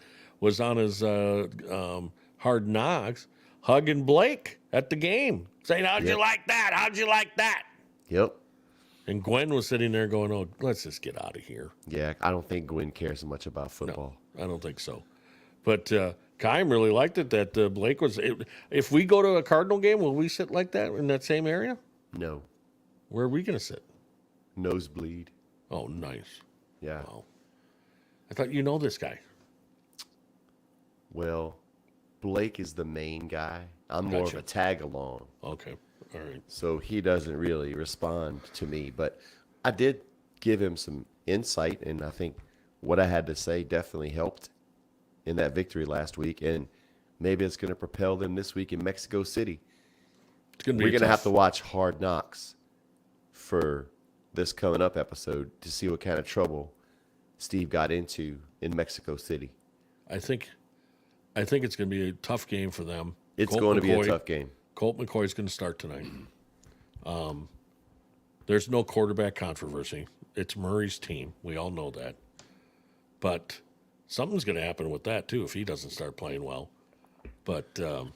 Hard Knocks hugging Blake at the game, saying, "How'd you Yep. like that? How'd you like that?" Yep. And Gwen was sitting there going, "Oh, let's just get out of here." Yeah. I don't think Gwen cares much about football. I don't think so. But Keim really liked it that Blake was. If we go to a Cardinal game, will we sit like that in that same area? No. Where are we going to sit? Nosebleed. Oh, nice. Yeah. Wow. I thought you know this guy. Well, Blake is the main guy. I'm more of Gotcha. a tag along. Okay. All right. So he doesn't really respond to me. But I did give him some insight, and I think what I had to say definitely helped in that victory last week. And maybe it's going to propel them this week in Mexico City. It's going to be We're going to have tough. to watch Hard Knocks for this coming up episode to see what kind of trouble Steve got into in Mexico City. I think it's going to be a tough game for them. It's Colt going to be a McCoy- tough game. Colt McCoy is going to start tonight. There's no quarterback controversy. It's Murray's team. We all know that. But something's going to happen with that, too, if he doesn't start playing well. But the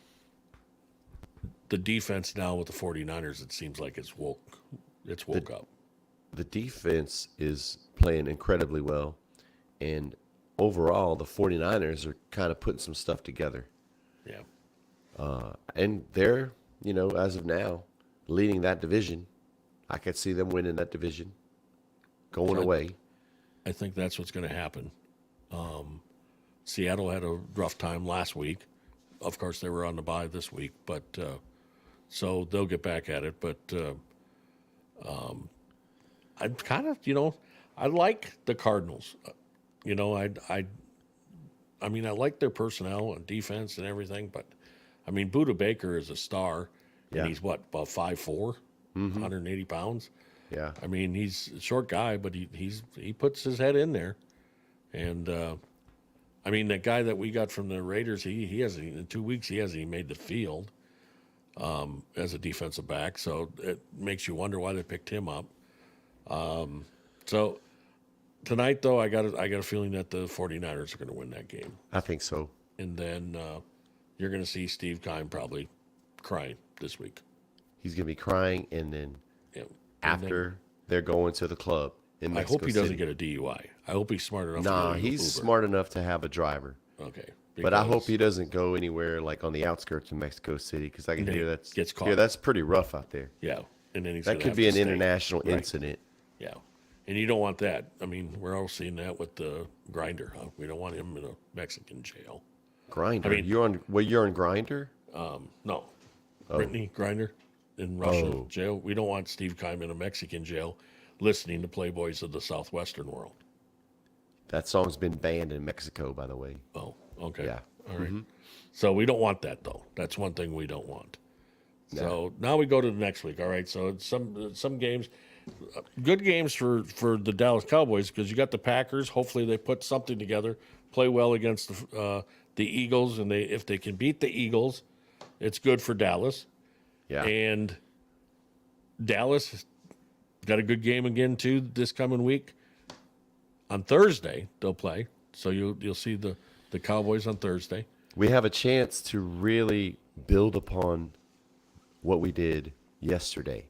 defense now with the 49ers, it seems like it's woke up. The defense is playing incredibly well. And overall, the 49ers are kind of putting some stuff together. Yeah. And they're, as of now, leading that division. I could see them winning that division, going away. I think that's what's going to happen. Seattle had a rough time last week. Of course, they were on the bye this week, but so they'll get back at it. But I'm kind of, I like the Cardinals. I mean, I like their personnel and defense and everything, but I mean, Buda Baker is a star, Yeah. and he's what, about 5'4", 180 pounds. Yeah. I mean, he's a short guy, but he puts his head in there. And I mean, that guy that we got from the Raiders, he hasn't, in 2 weeks, he hasn't even made the field as a defensive back. So it makes you wonder why they picked him up. So tonight, though, I got a feeling that the 49ers are going to win that game. I think so. And then you're going to see Steve Keim probably crying this week. He's going to be crying, and then Yeah. after they're going to the club in I Mexico hope he doesn't City. get a DUI. I hope he's smart enough to Nah, get he's Uber. smart enough to have a driver. Okay. But I hope because- he doesn't go anywhere like on the outskirts of Mexico City, because I can then hear he that's gets caught. hear that's pretty rough out there. Yeah. And then he's That gonna could have be to an stay. international Right. incident. Yeah. And you don't want that. I mean, we're all seeing that with the Grinder, huh? We don't want him in a Mexican jail. Grinder. I mean- You're on Grinder? No. Brittany Grinder in Russia Oh. jail. We don't want Steve Keim in a Mexican jail listening to Playboys of the Southwestern world. That song's been banned in Mexico, by the way. Oh, okay. Yeah. All right. So we don't want that, though. That's one thing we don't want. So now we go to the next week. All right. So it's some games, good games for the Dallas Cowboys because you got the Packers. Hopefully they put something together, play well against the Eagles, and if they can beat the Eagles, it's good for Dallas. Yeah. And Dallas got a good game again too this coming week. On Thursday they'll play, so you'll see the Cowboys on Thursday. We have a chance to really build upon what we did yesterday.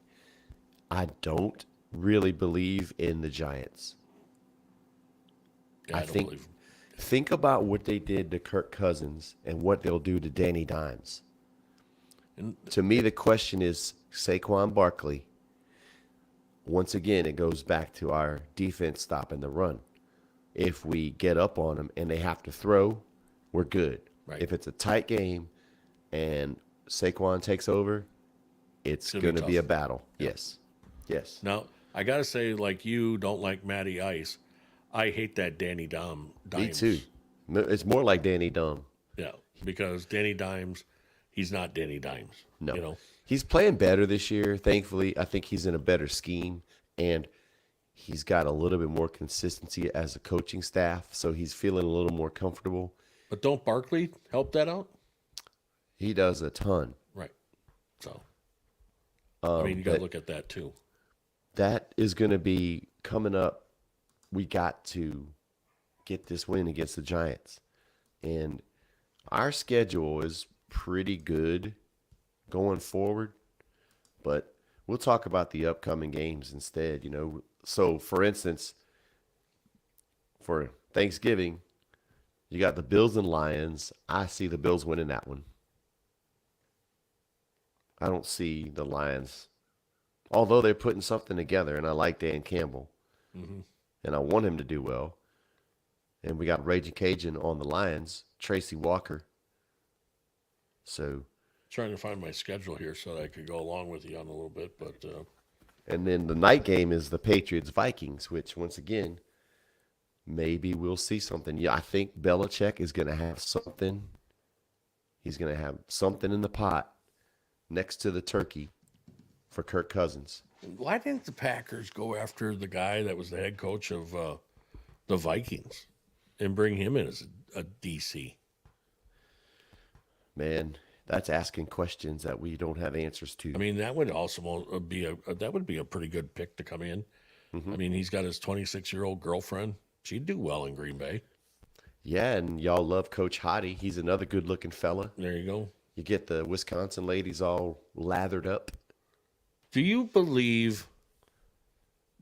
I don't really believe in the Giants. Yeah, I don't think believe 'em. think about what they did to Kirk Cousins and what they'll do to Danny Dimes. And To me, the question is Saquon Barkley. Once again, it goes back to our defense stopping the run. If we get up on them and they have to throw, we're good. Right. If it's a tight game and Saquon takes over, it's gonna going be to be tough. a battle. Yes. Yes. now I gotta say, like you don't like Matty Ice, I hate that Danny Me Dimes. too. It's more like Danny Dumb. Yeah, because Danny Dimes, he's not Danny Dimes. No. You know, He's playing better this year, thankfully. I think he's in a better scheme, and he's got a little bit more consistency as a coaching staff, so he's feeling a little more comfortable. but don't Barkley help that out? He does a ton. Right. So, I mean, you got to but look at that too. that is going to be coming up. We got to get this win against the Giants. And our schedule is pretty good going forward, but we'll talk about the upcoming games instead, you know. So, for instance, for Thanksgiving, you got the Bills and Lions. I see the Bills winning that one. I don't see the Lions, although they're putting something together, and I like Dan Campbell, and I want him to do well. And we got Raging Cajun on the Lions, Tracy Walker. So, Trying to find my schedule here so that I could go along with you on a little bit, but and then the night game is the Patriots Vikings, which once again, maybe we'll see something. Yeah, I think Belichick is going to have something. He's going to have something in the pot next to the turkey for Kirk Cousins. why didn't the Packers go after the guy that was the head coach of the Vikings and bring him in as a DC? Man, that's asking questions that we don't have answers to. I mean, that would also be a pretty good pick to come in. I mean, he's got his 26-year-old girlfriend. She'd do well in Green Bay. Yeah, and y'all love Coach Hottie. He's another good-looking fella. There you go. You get the Wisconsin ladies all lathered up. Do you believe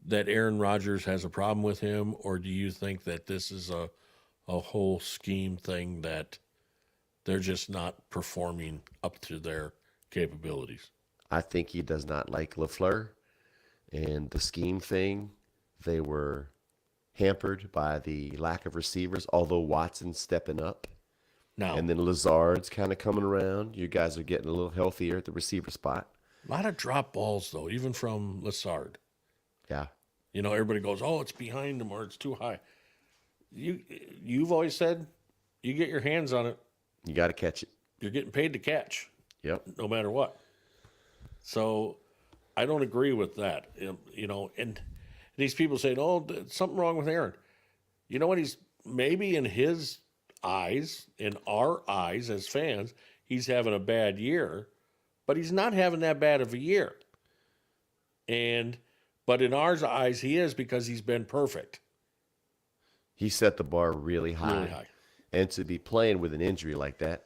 that Aaron Rodgers has a problem with him, or do you think that this is a whole scheme thing that they're just not performing up to their capabilities? I think he does not like LaFleur. And the scheme thing, they were hampered by the lack of receivers, although Watson's stepping up. Now, And then Lazard's kind of coming around. You guys are getting a little healthier at the receiver spot. a lot of drop balls, though, even from Lazard. Yeah. You know, everybody goes, oh, it's behind him or it's too high. You've always said you get your hands on it, You got to catch it. you're getting paid to catch, Yep. no matter what. So I don't agree with that. You know, and these people say, oh, there's something wrong with Aaron. You know what? He's maybe in his eyes, in our eyes as fans, he's having a bad year, but he's not having that bad of a year. But in our eyes, he is because he's been perfect. He set the bar really high. Really high. And to be playing with an injury like that,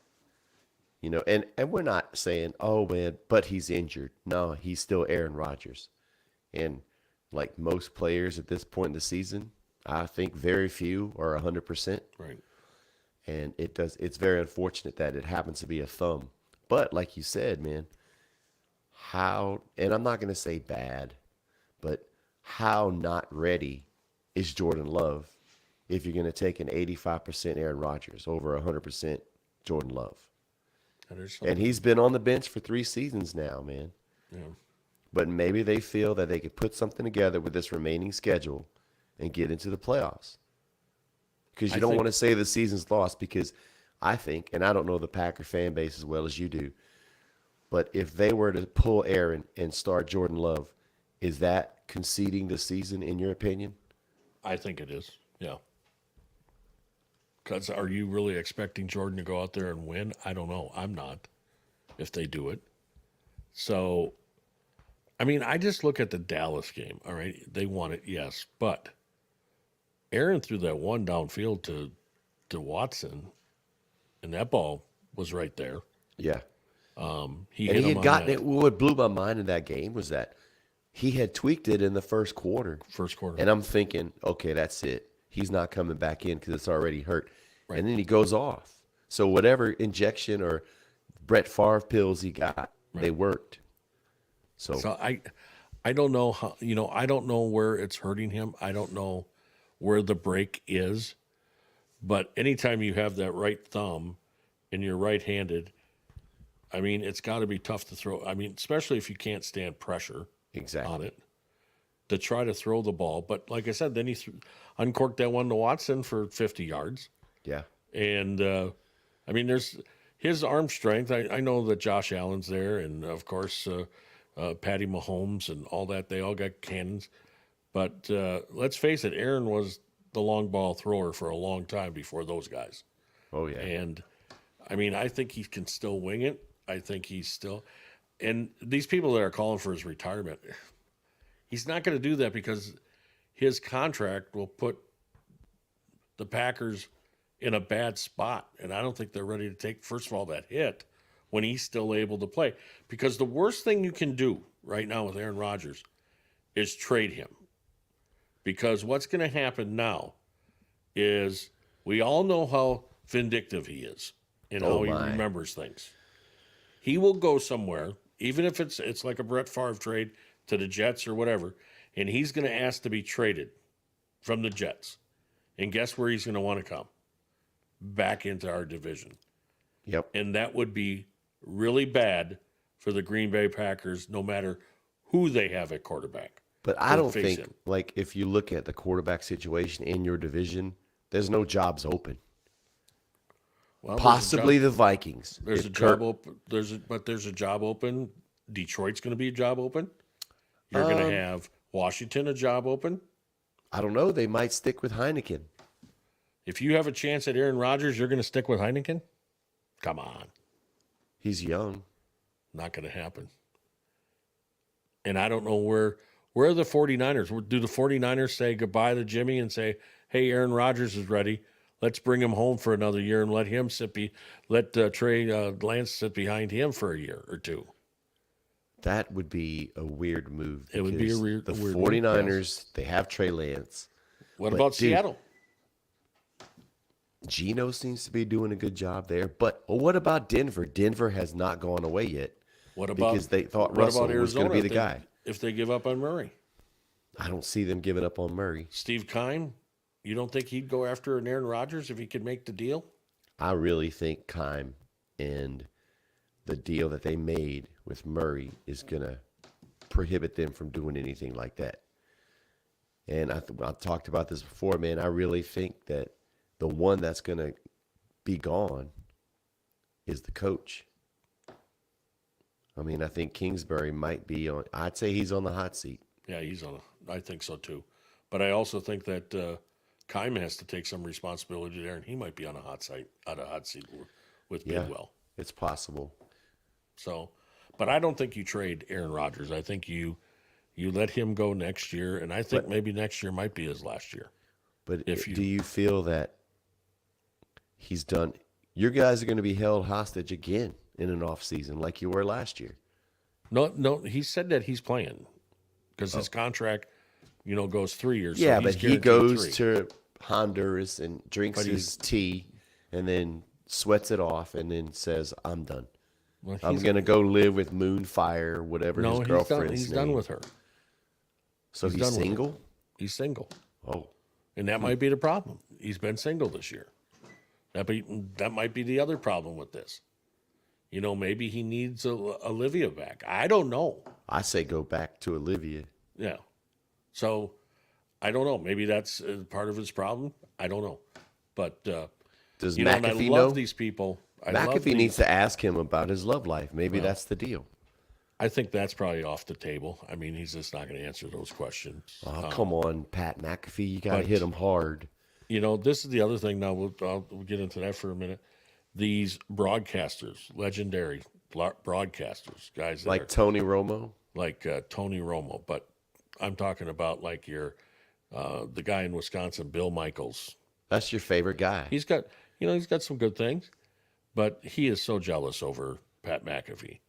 you know, and we're not saying, oh, man, but he's injured. No, he's still Aaron Rodgers. And like most players at this point in the season, I think very few are 100%. Right. And it's very unfortunate that it happens to be a thumb. But like you said, man, and I'm not going to say bad, but how not ready is Jordan Love if you're going to take an 85% Aaron Rodgers over 100% Jordan Love? And he's been on the bench for 3 seasons now, man. Yeah. But maybe they feel that they could put something together with this remaining schedule and get into the playoffs. Because you don't want to say the season's lost, because I think, and I don't know the Packer fan base as well as you do, But if they were to pull Aaron and start Jordan Love, is that conceding the season in your opinion? I think it is. Yeah. Because are you really expecting Jordan to go out there and win? I don't know. I'm not. If they do it, so I mean, I just look at the Dallas game. All right, they won it, yes, but Aaron threw that one downfield to Watson, and that ball was right there. Yeah. He And hit he him had on gotten that it. What blew my mind in that game was that he had tweaked it in the first quarter. first quarter. And I'm thinking, okay, that's it. He's not coming back in because it's already hurt. Right. And then he goes off. So whatever injection or Brett Favre pills he got, they worked. So I don't know how, I don't know where it's hurting him. I don't know where the break is, but anytime you have that right thumb and you're right-handed, I mean, it's got to be tough to throw. I mean, especially if you can't stand pressure exactly. on it to try to throw the ball. But like I said, then he uncorked that one to Watson for 50 yards. Yeah. And, I mean, there's his arm strength. I know that Josh Allen's there, and, of course, Patty Mahomes and all that. They all got cannons. But let's face it, Aaron was the long ball thrower for a long time before those guys. Oh, yeah. And, I mean, I think he can still wing it. I think he's still – and these people that are calling for his retirement, he's not going to do that because his contract will put the Packers in a bad spot. And I don't think they're ready to take, first of all, that hit when he's still able to play. Because the worst thing you can do right now with Aaron Rodgers is trade him. Because what's going to happen now is we all know how vindictive he is and how he remembers things. He will go somewhere, even if it's like a Brett Favre trade to the Jets or whatever, and he's going to ask to be traded from the Jets. And guess where he's going to want to come? Back into our division. Yep. And that would be really bad for the Green Bay Packers, no matter who they have at quarterback. But I don't think, like, if you look at the quarterback situation in your division, there's no jobs open. Well, Possibly the Vikings. There's a job open. There's a job open. Detroit's going to be a job open. You're going to have Washington a job open. I don't know. They might stick with Heineken. If you have a chance at Aaron Rodgers, you're going to stick with Heineken? Come on. He's young. Not going to happen. And I don't know where are the 49ers? Do the 49ers say goodbye to Jimmy and say, hey, Aaron Rodgers is ready. Let's bring him home for another year and let him let Trey Lance sit behind him for a year or two. That would be a weird move. It would be a weird The move, 49ers, yes. They have Trey Lance. What about Seattle? Geno seems to be doing a good job there. But what about Denver? Denver has not gone away yet. What about because they thought Russell was going to be the guy. If they give up on Murray? I don't see them giving up on Murray. Steve Keim, you don't think he'd go after an Aaron Rodgers if he could make the deal? I really think Keim and the deal that they made with Murray is going to prohibit them from doing anything like that. And I've talked about this before, man. I really think that the one that's going to be gone is the coach. I mean, I think Kingsbury might be on. I'd say he's on the hot seat. Yeah, I think so too. But I also think that Keim has to take some responsibility there, and he might be on a hot seat with Bidwell. It's possible. So, but I don't think you trade Aaron Rodgers. I think you let him go next year, and I think maybe next year might be his last year. But do you feel that he's done? Your guys are going to be held hostage again in an off season like you were last year. No, he said that he's playing because his contract, goes 3 years. Yeah, so but he goes to Honduras and drinks his tea and then sweats it off and then says, I'm done. Well, I'm going to go live with Moonfire, whatever his girlfriend's name. He's done with her. So he's single? He's single. Oh. And that might be the problem. He's been single this year. That might be the other problem with this. Maybe he needs Olivia back. I don't know. I say go back to Olivia. Yeah. So, I don't know. Maybe that's part of his problem. I don't know. But, does and I McAfee love know? these people. I love McAfee needs to ask him about his love life. Maybe that's the deal. I think that's probably off the table. I mean, he's just not going to answer those questions. Oh, come on, Pat McAfee. You got to but- hit him hard. You know, this is the other thing. Now we'll get into that for a minute. These broadcasters, legendary broadcasters, guys that Like are, Tony Romo. like Tony Romo, but I'm talking about like the guy in Wisconsin, Bill Michaels. That's your favorite guy. He's got some good things, but he is so jealous over Pat McAfee.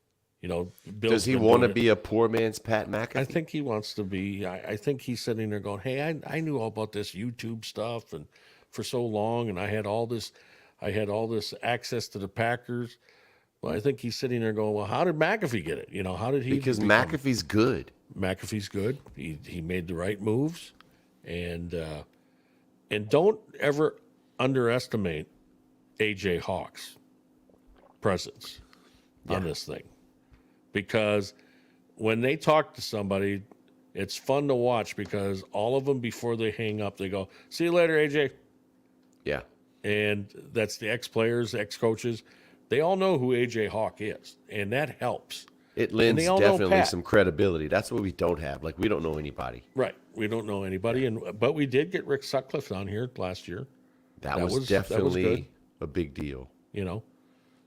You know, Does he want to be a poor man's Pat McAfee? I think he wants to be. I think he's sitting there going, "Hey, I knew all about this YouTube stuff and for so long, and I had all this access to the Packers." Well, I think he's sitting there going, "Well, how did McAfee get it? You know, how did he?" Because McAfee's good. McAfee's good. He made the right moves, and don't ever underestimate AJ Hawk's presence on this thing, because when they talk to somebody, it's fun to watch because all of them before they hang up, they go, "See you later, AJ," Yeah. and that's the ex-players, ex-coaches. They all know who AJ Hawk is, and that helps. It lends they all know definitely Pat. some credibility. That's what we don't have. Like, we don't know anybody. Right. We don't know anybody, but we did get Rick Sutcliffe on here last year. That was that was definitely good. a big deal. You know,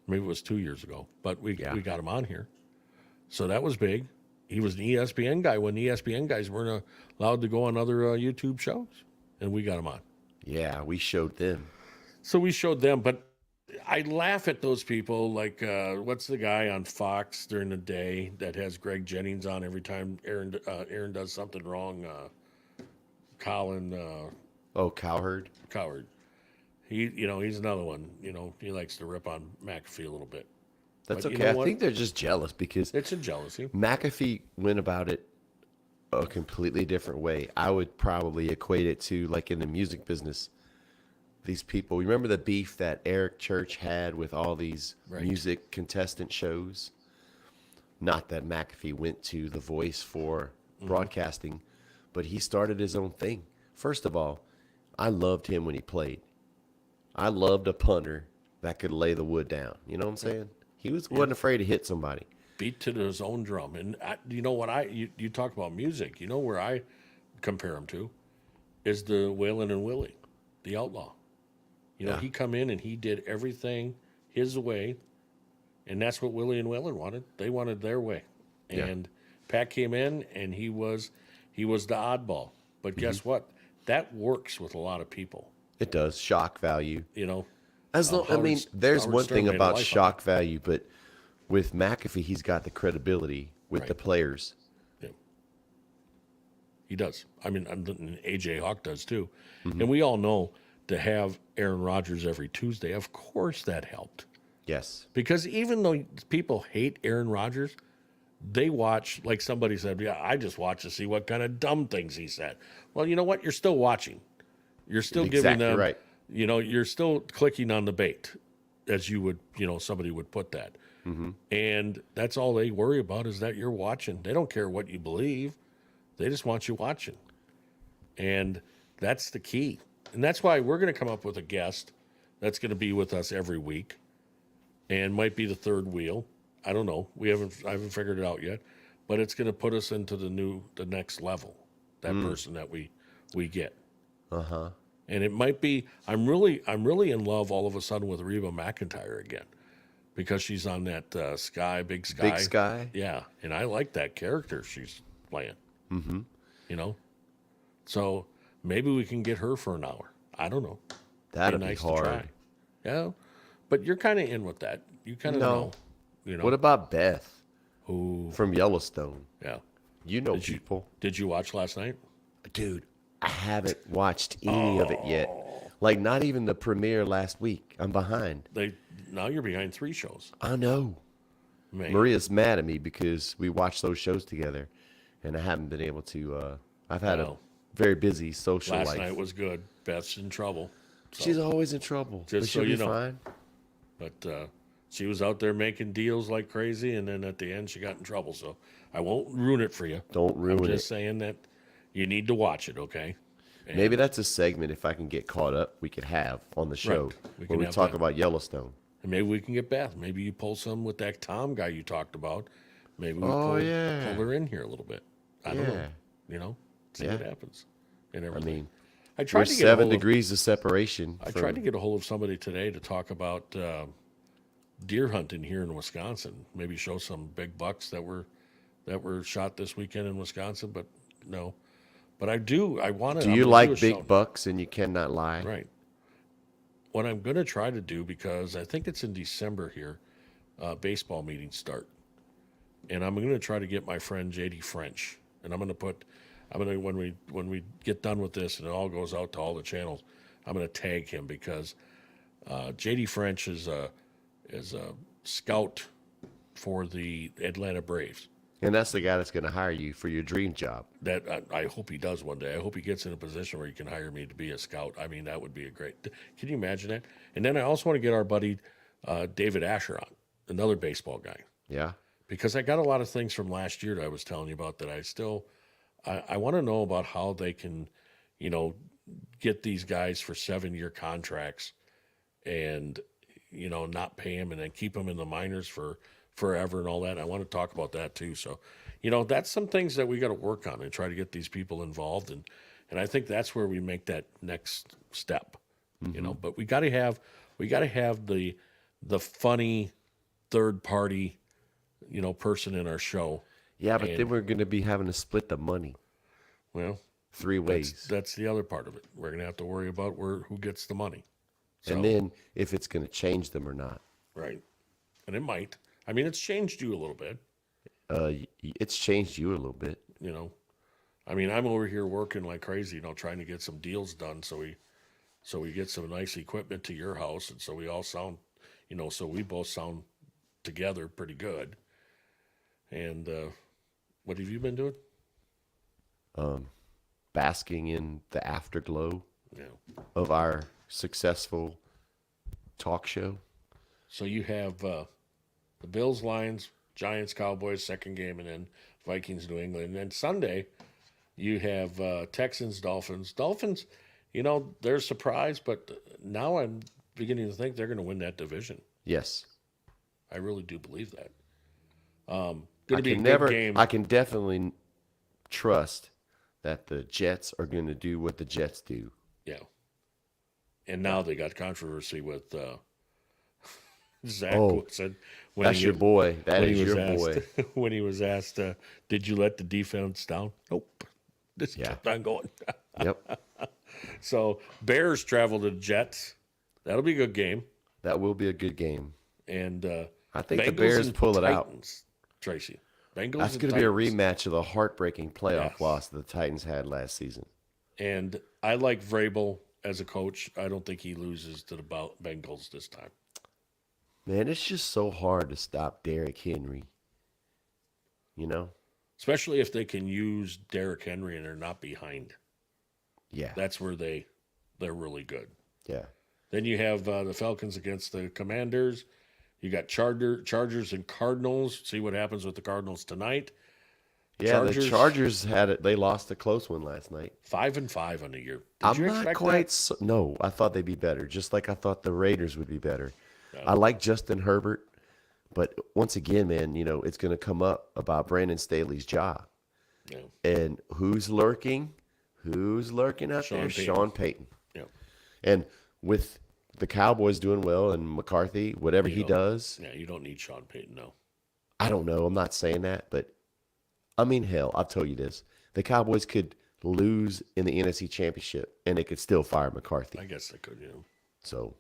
maybe it was 2 years ago, but we got him on here, so that was big. He was an ESPN guy when ESPN guys weren't allowed to go on other YouTube shows, and we got him on. Yeah, we showed them. So we showed them, but I laugh at those people. Like, what's the guy on Fox during the day that has Greg Jennings on every time Aaron does something wrong? Colin Cowherd. Coward. He's another one. He likes to rip on McAfee a little bit. That's But you okay. know I what? think they're just jealous because It's a jealousy. McAfee went about it a completely different way. I would probably equate it to, like, in the music business, these people. Remember the beef that Eric Church had with all these music contestant shows? Not that McAfee went to The Voice for broadcasting, but he started his own thing. First of all, I loved him when he played. I loved a punter that could lay the wood down. You know what I'm saying? He wasn't afraid to hit somebody. Beat to his own drum. And you know what you talk about music. You know where I compare him to is the Waylon and Willie, the Outlaw. He come in and he did everything his way, and that's what Willie and Waylon wanted. They wanted their way. And Pat came in and he was the oddball. But guess what? That works with a lot of people. It does. Shock value. There's Howard one Stern thing made a about life shock value, but with McAfee, he's got the credibility with the players. Yeah. He does. I mean, AJ Hawk does too. And we all know to have Aaron Rodgers every Tuesday, of course that helped. Yes. Because even though people hate Aaron Rodgers, they watch, like somebody said, yeah, I just watch to see what kind of dumb things he said. Well, you know what? You're still watching. You're still giving them, right. You're still clicking on the bait, as you would, somebody would put that. And that's all they worry about is that you're watching. They don't care what you believe. They just want you watching. And that's the key. And that's why we're going to come up with a guest that's going to be with us every week and might be the third wheel. I don't know. I haven't figured it out yet, but it's going to put us into the next level. That person that we get. Uh-huh. And it might be, I'm really in love all of a sudden with Reba McEntire again because she's on that Big Sky. Big Sky? Yeah. And I like that character she's playing. Mm-hmm. So maybe we can get her for an hour. I don't know. That'd nice be to hard. try. Yeah. But you're kind of in with that. You kind of know. What about Beth Who? from Yellowstone? Yeah. You know people. Did you watch last night? Dude, I haven't watched any of it yet. Like, not even the premiere last week. I'm behind. Now you're behind 3 shows. I know. Man. Maria's mad at me because we watched those shows together, and I haven't been able to. I've had a very busy social Last life. night was good. Beth's in trouble. So, She's always in trouble. Just But so she'll you be know. fine. But she was out there making deals like crazy, and then at the end she got in trouble. So I won't ruin it for you. Don't ruin I'm it. just saying that you need to watch it, okay? And Maybe that's a segment, if I can get caught up, we could have on the show We where can we have talk that. about Yellowstone. And maybe we can get Beth. Maybe you pull some with that Tom guy you talked about. Maybe we Oh, pull yeah. her in here a little bit. I don't know. Yeah. You know, see Yeah. what happens and I everything. mean, I we're tried to get a 7 hold of. degrees of separation. I tried to get a hold of somebody today to talk about deer hunting here in Wisconsin. Maybe show some big bucks that were shot this weekend in Wisconsin, but no. But I do. I want to. Do I'm you going to do a like show. big bucks and you cannot lie? Right. What I'm going to try to do, because I think it's in December here, baseball meetings start, and I'm going to try to get my friend JD French, and I'm going to when we get done with this and it all goes out to all the channels, I'm going to tag him because JD French is a scout for the Atlanta Braves. And that's the guy that's going to hire you for your dream job. That I hope he does one day. I hope he gets in a position where he can hire me to be a scout. I mean, that would be a great. Can you imagine that? And then I also want to get our buddy David Asher on, another baseball guy, Yeah. because I got a lot of things from last year that I was telling you about that I want to know about how they can, get these guys for 7-year contracts and not pay them and then keep them in the minors for forever and all that. I want to talk about that too. So, that's some things that we got to work on and try to get these people involved. And I think that's where we make that next step, but we got to have the funny third party, person in our show. Yeah, but then we're going to be having to split the money Well, 3 ways. that's the other part of it. We're going to have to worry about who gets the money. So, And then if it's going to change them or not. right. And it might. I mean, it's changed you a little bit. It's changed you a little bit. I mean, I'm over here working like crazy, trying to get some deals done so we get some nice equipment to your house, and so we all sound, so we both sound together pretty good. And what have you been doing? Basking in the afterglow Yeah. of our successful talk show. So you have the Bills, Lions, Giants, Cowboys, second game, and then Vikings, New England. And then Sunday, you have Texans, Dolphins. Dolphins, they're surprised, but now I'm beginning to think they're going to win that division. Yes. I really do believe that. I Going to be a can good game. I can definitely trust that the Jets are going to do what the Jets do. Yeah. And now they got controversy with Zach Wilson. That's your boy. That is your boy. When he was asked, did you let the defense down? Nope. Just kept on going. Yep. So Bears travel to the Jets. That'll be a good game. That will be a good game. And I think the Bengals Bears and pull it out. Titans, Tracy. Bengals That's and going to be a Titans. rematch of the heartbreaking playoff Yes. loss that the Titans had last season. And I like Vrabel as a coach. I don't think he loses to the Bengals this time. Man, it's just so hard to stop Derrick Henry. Especially if they can use Derrick Henry and they're not behind. Yeah. That's where they're really good. Yeah. Then you have the Falcons against the Commanders. You got Chargers and Cardinals. See what happens with the Cardinals tonight. Yeah, the Chargers had it. They lost a close one last night. 5-5 on the year. Did I'm you not expect quite. that? No, I thought they'd be better. Just like I thought the Raiders would be better. No. I like Justin Herbert, but once again, man, it's going to come up about Brandon Staley's job. Yeah. And who's lurking? Who's lurking out Sean there? Payton. Sean Payton. Yeah. And with the Cowboys doing well and McCarthy, whatever he does, Yeah, you don't need Sean Payton, no. I don't know. I'm not saying that, but I mean, hell, I'll tell you this. The Cowboys could lose in the NFC Championship, and they could still fire McCarthy. I guess they could, So,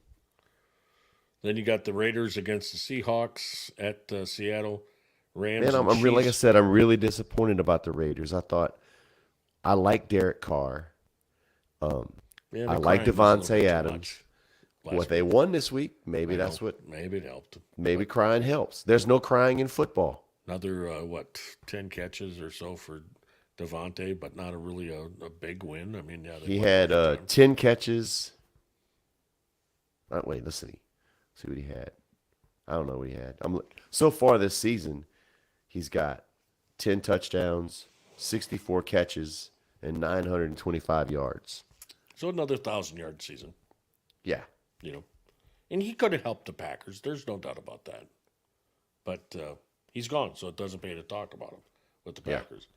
Then you got the Raiders against the Seahawks at Seattle. Rams man, and I'm really, like I Chiefs. said, I'm really disappointed about the Raiders. I like Derek Carr. Yeah, I the like crying was a little Devontae bit too Adams. much last What they won this week, maybe that's week. what. Maybe it helped. Maybe crying helps. There's no crying in football. Another 10 catches or so for Devontae, but not really a big win. I mean, yeah, He had 10 catches. Wait, let's see. See what he had. I don't know what he had. So far this season, he's got 10 touchdowns, 64 catches, and 925 yards. So another 1,000-yard season. Yeah. And he could have helped the Packers. There's no doubt about that. But he's gone, so it doesn't pay to talk about him with the Yeah. Packers.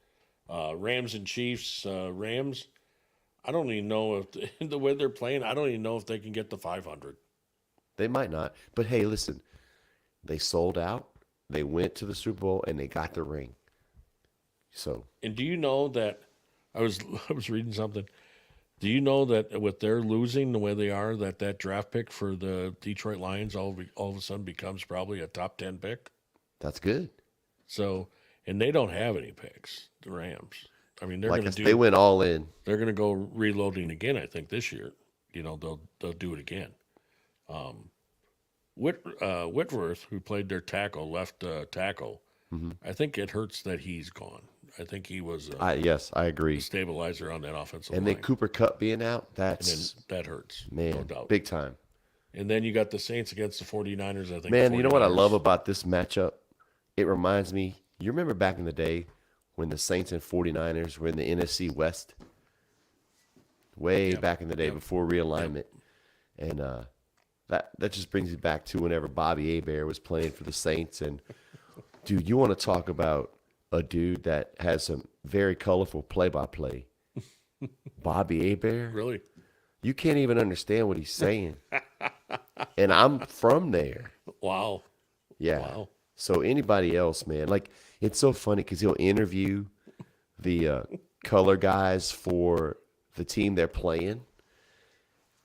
Rams and Chiefs. Rams, I don't even know if the way they're playing, I don't even know if they can get to 500. They might not. But hey, listen, they sold out. They went to the Super Bowl and they got the ring. So And do you know that I was reading something? Do you know that with their losing the way they are, that draft pick for the Detroit Lions all of a sudden becomes probably a top 10 pick? that's good. So, and they don't have any picks, the Rams. I mean, they're Like going to they went all in. They're going to go reloading again. I think this year, they'll do it again. Whitworth, who played their left tackle, I think it hurts that he's gone. I think he was Yes, I agree. a stabilizer on that offensive And line. then Cooper Kupp being out, And then that's that hurts, man, no doubt. big time. And then you got the Saints against the 49ers, I think. Man, you know what I 49ers love about this matchup? It reminds me, you remember back in the day when the Saints and 49ers were in the NFC West? Way back in the day before realignment. And that just brings me back to whenever Bobby Hebert was playing for the Saints. And, dude, you want to talk about a dude that has some very colorful play-by-play. Bobby Hebert? Really? You can't even understand what he's saying. And I'm from there. Wow. Yeah. Wow. So anybody else, man, like it's so funny because he'll interview the color guys for the team they're playing,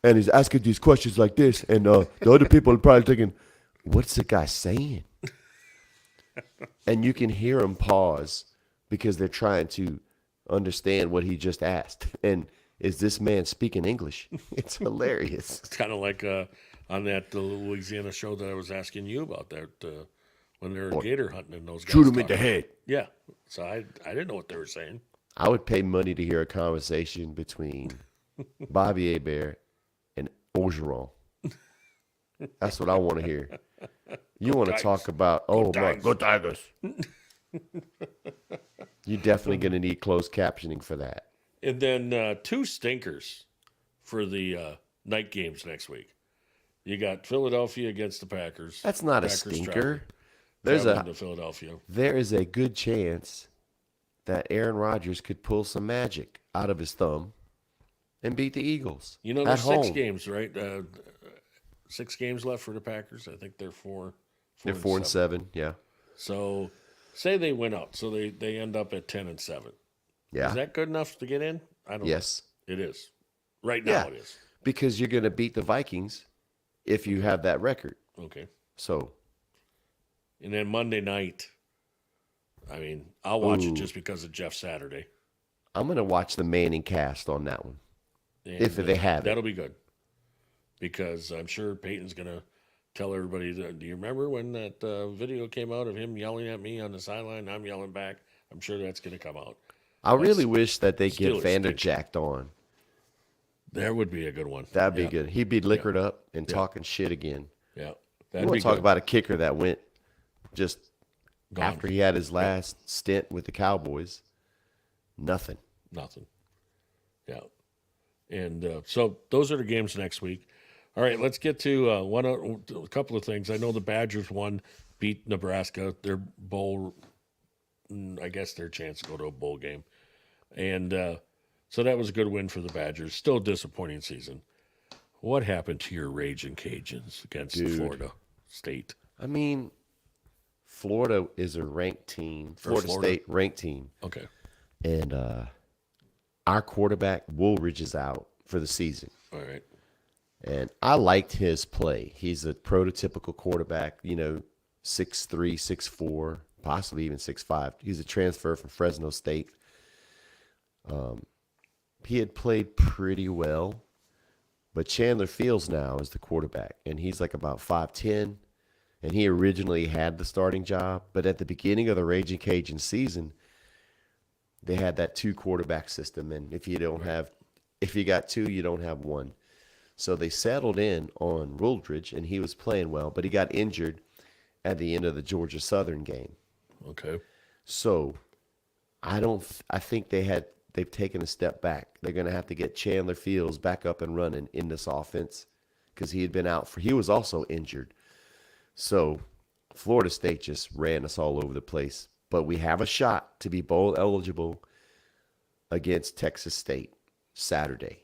and he's asking these questions like this, and the other people are probably thinking, "What's the guy saying?" And you can hear them pause because they're trying to understand what he just asked. And is this man speaking English? It's hilarious. It's kind of like on that Louisiana show that I was asking you about that when they were gator hunting and those guys Shoot him in the talking. head. Yeah. So I didn't know what they were saying. I would pay money to hear a conversation between Bobby Hebert and Orgeron. That's what I want to hear. You want to Tigers. talk about, go Tigers. You're definitely going to need closed captioning for that. And then two stinkers for the night games next week. You got Philadelphia against the Packers. That's not Packers a stinker. traveling to Philadelphia. There is a good chance that Aaron Rodgers could pull some magic out of his thumb and beat the Eagles. You know, at there's home. 6 games, right? 6 games left for the Packers. I think they're 4. They're 4-7. Yeah. So say they win out. So they end up at 10-7. Yeah. Is that good enough to get in? I don't Yes. know. It is. Right now Yeah. it is. Because you're going to beat the Vikings if you have that record. Okay. So, And then Monday night, I mean, I'll watch it Ooh. just because of Jeff Saturday. I'm going to watch the Manning cast on that one. And, If they have it. That'll be good. Because I'm sure Peyton's going to tell everybody, do you remember when that video came out of him yelling at me on the sideline? I'm yelling back. I'm sure that's going to come out. I really wish that they get Steelers Vanderjacked on. That would be a good one. That'd be Yeah. good. He'd be liquored up and talking shit again. Yeah. You That'd want be to talk good. about a kicker that went just Gone. after he had his last stint with the Cowboys. Nothing. Nothing. Yeah. And so those are the games next week. All right, let's get to a couple of things. I know the Badgers beat Nebraska. Their bowl, I guess their chance to go to a bowl game. And so that was a good win for the Badgers. Still a disappointing season. What happened to your Raging Cajuns against the Florida State? I mean, Florida is a ranked team. Florida State ranked team. Okay. And our quarterback, Woolridge, is out for the season. All right. And I liked his play. He's a prototypical quarterback, 6'3", 6'4", possibly even 6'5". He's a transfer from Fresno State. He had played pretty well, but Chandler Fields now is the quarterback, and he's like about 5'10", and he originally had the starting job. But at the beginning of the Raging Cajun season, they had that 2-quarterback system, and if you got 2, you don't have 1. So they settled in on Woolridge, and he was playing well, but he got injured at the end of the Georgia Southern game. Okay. So I think they've taken a step back. They're going to have to get Chandler Fields back up and running in this offense because he had been out he was also injured. So Florida State just ran us all over the place. But we have a shot to be bowl eligible against Texas State Saturday.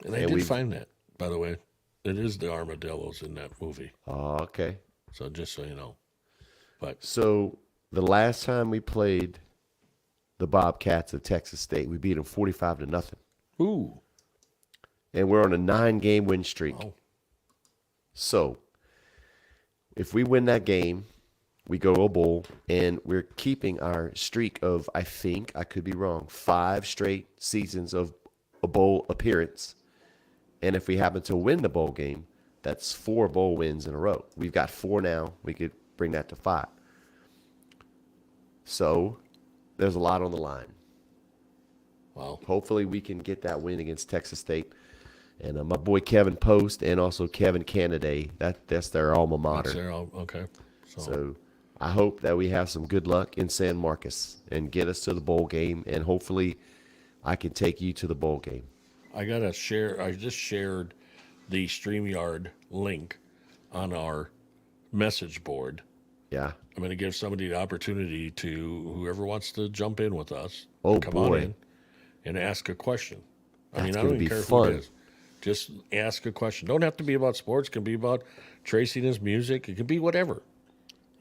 And I did find that, by the way. It is the armadillos in that movie. Oh, okay. So just so you know. But so the last time we played the Bobcats of Texas State, we beat them 45-0. Ooh. And we're on a 9-game win streak. Wow. So if we win that game, we go to a bowl, and we're keeping our streak of, I think, I could be wrong, 5 straight seasons of a bowl appearance. And if we happen to win the bowl game, that's 4 bowl wins in a row. We've got 4 now. We could bring that to 5. So there's a lot on the line. Wow. Hopefully we can get that win against Texas State. And my boy Kevin Post and also Kevin Canady, that's their alma mater. Okay. So I hope that we have some good luck in San Marcos and get us to the bowl game. And hopefully I can take you to the bowl game. I just shared the StreamYard link on our message board. Yeah. I'm going to give somebody the opportunity to, whoever wants to jump in with us, come boy. on in and ask a question. I don't gonna even be care fun. who it is. Just ask a question. Don't have to be about sports. It can be about Tracy and his music. It can be whatever.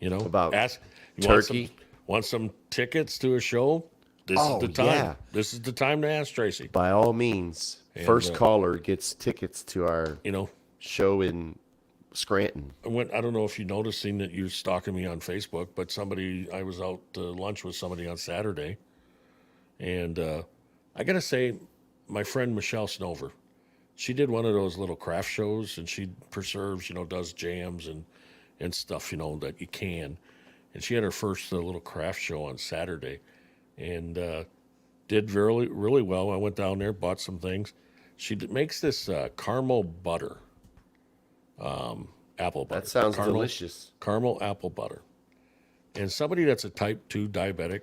About ask. You turkey. Want some tickets to a show? This is the time. Yeah. This is the time to ask Tracy. By all means, first caller gets tickets to our show in Scranton. I don't know if you noticed, seeing that you're stalking me on Facebook, but I was out to lunch with somebody on Saturday, and I got to say, my friend Michelle Snover, she did one of those little craft shows, and she preserves, does jams and stuff, that you can. And she had her first little craft show on Saturday, and did really, really well. I went down there, bought some things. She makes this caramel butter, apple butter. That sounds delicious. Caramel apple butter. And somebody that's a type 2 diabetic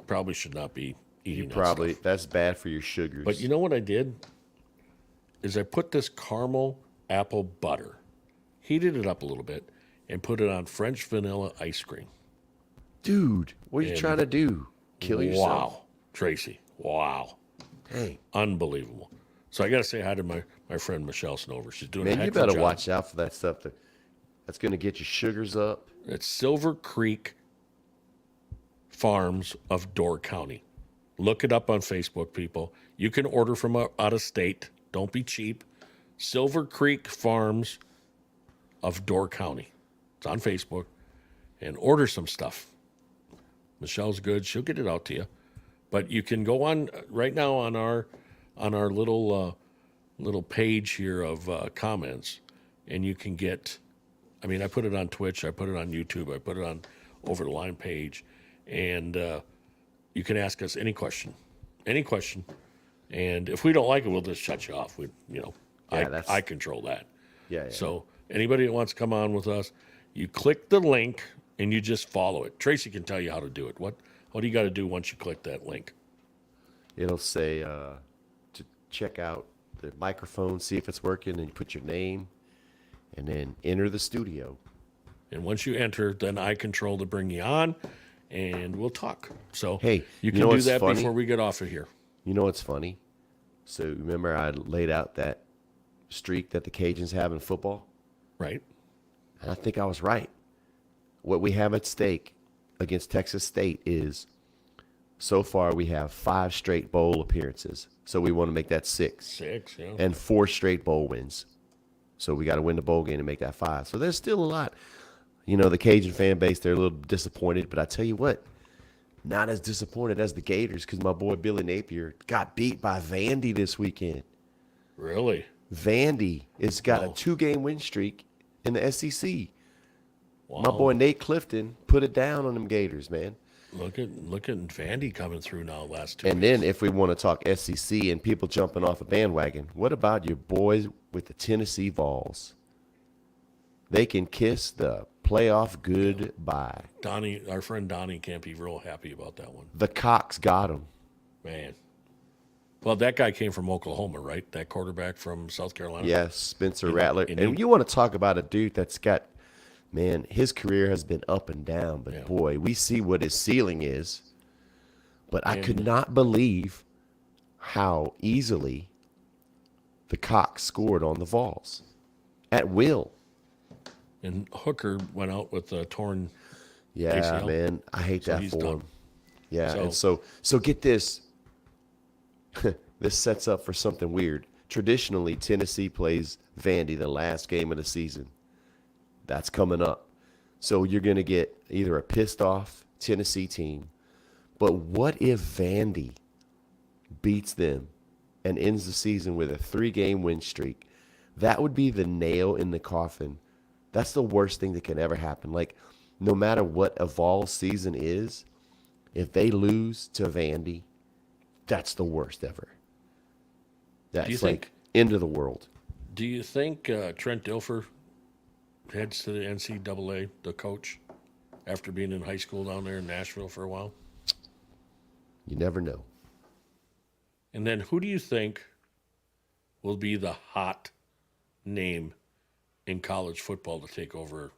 probably should not be eating that stuff. That's bad for your sugars. But you know what I did? Is I put this caramel apple butter, heated it up a little bit, and put it on French vanilla ice cream. Dude, what are you trying to do? Kill yourself? Wow, Tracy. Wow. Hey. Unbelievable. So I got to say hi to my friend Michelle Snover. She's doing a Man, heck you of a job. better watch out for that stuff. That's going to get your sugars up. It's Silver Creek Farms of Door County. Look it up on Facebook, people. You can order from out of state. Don't be cheap. Silver Creek Farms of Door County. It's on Facebook. And order some stuff. Michelle's good. She'll get it out to you. But you can go on right now on our little page here of comments, and you can get. I mean, I put it on Twitch. I put it on YouTube. I put it on Over the Line page, and you can ask us any question. And if we don't like it, we'll just shut you off. I control that. Yeah. So anybody that wants to come on with us, you click the link and you just follow it. Tracy can tell you how to do it. What do you got to do once you click that link? It'll say to check out the microphone, see if it's working, and you put your name, and then enter the studio. And once you enter, then I control to bring you on, and we'll talk. So hey, you can do that before we get off of here. You know what's funny? So remember I laid out that streak that the Cajuns have in football? Right. And I think I was right. What we have at stake against Texas State is, so far we have 5 straight bowl appearances. So we want to make that 6. 6, yeah. And 4 straight bowl wins. So we got to win the bowl game to make that 5. So there's still a lot. The Cajun fan base, they're a little disappointed. But I tell you what, not as disappointed as the Gators, because my boy Billy Napier got beat by Vandy this weekend. Really? Vandy has got a 2-game win streak in the SEC. Wow. My boy Nate Clifton put it down on them Gators, man. Look at Vandy coming through now last 2 And weeks. then if we want to talk SEC and people jumping off a bandwagon, what about your boys with the Tennessee Vols? They can kiss the playoff goodbye. Donnie, our friend Donnie, can't be real happy about that one. The Cox got them. Man. Well, that guy came from Oklahoma, right? That quarterback from South Carolina. Yeah, Spencer Rattler. and And you want to talk about a dude that's got, man, his career has been up and down, but boy, we see what his ceiling is. But I could not believe how easily the Cox scored on the Vols at will. And Hooker went out with a torn Yeah, ACL. man, I hate that he's for done. him. Yeah, So- and so get this. This sets up for something weird. Traditionally, Tennessee plays Vandy the last game of the season. That's coming up. So you're going to get either a pissed off Tennessee team, but what if Vandy beats them and ends the season with a 3-game win streak? That would be the nail in the coffin. That's the worst thing that can ever happen. Like, no matter what a Vol season is, if they lose to Vandy, that's the worst ever. That's you like think- end of the world. Do you think Trent Dilfer heads to the NCAA, the coach, after being in high school down there in Nashville for a while? You never know. And then who do you think will be the hot name in college football to take over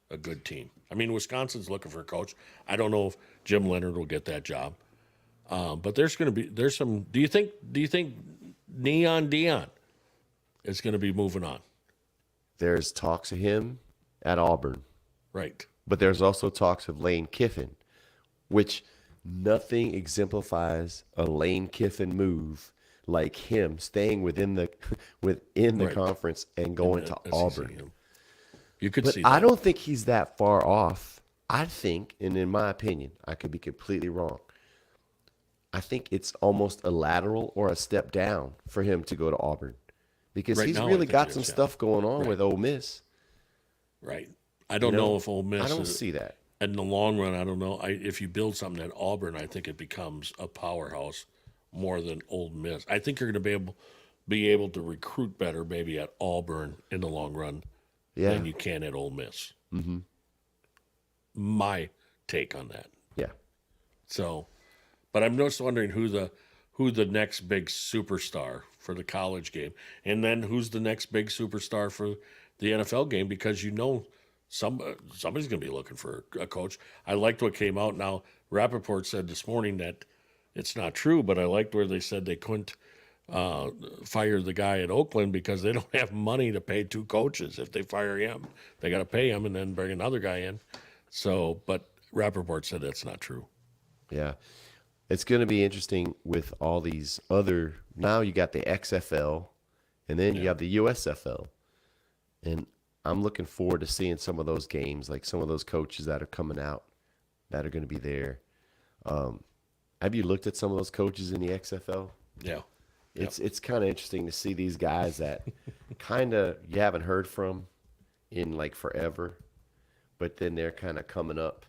a good team? I mean, Wisconsin's looking for a coach. I don't know if Jim Leonard will get that job. But there's some. Do you think Neon Dion is going to be moving on? There's talks of him at Auburn, Right. but there's also talks of Lane Kiffin, which nothing exemplifies a Lane Kiffin move like him staying within the Right. conference and going to SEC. Auburn. You could But see that. I don't think he's that far off. I think, and in my opinion, I could be completely wrong. I think it's almost a lateral or a step down for him to go to Auburn because Right he's now, I really think got it some is, yeah. stuff going on with Ole Miss. Right. I don't know if Ole Miss. I don't see that. In the long run, I don't know. If you build something at Auburn, I think it becomes a powerhouse more than Ole Miss. I think you're going to be able to recruit better maybe at Auburn in the long run Yeah. than you can at Ole Miss. Mm-hmm. My take on that. Yeah. So, but I'm just wondering who the next big superstar for the college game, and then who's the next big superstar for the NFL game, because somebody's going to be looking for a coach. I liked what came out now. Rappaport said this morning that it's not true, but I liked where they said they couldn't fire the guy at Oakland because they don't have money to pay 2 coaches. If they fire him, they got to pay him and then bring another guy in. So, but Rappaport said that's not true. Yeah. It's going to be interesting with all these other. Now you got the XFL, and then you have the USFL. And I'm looking forward to seeing some of those games, like some of those coaches that are coming out that are going to be there. Have you looked at some of those coaches in the XFL? Yeah. It's kind of interesting to see these guys that kind of you haven't heard from in like forever, but then they're kind of coming up.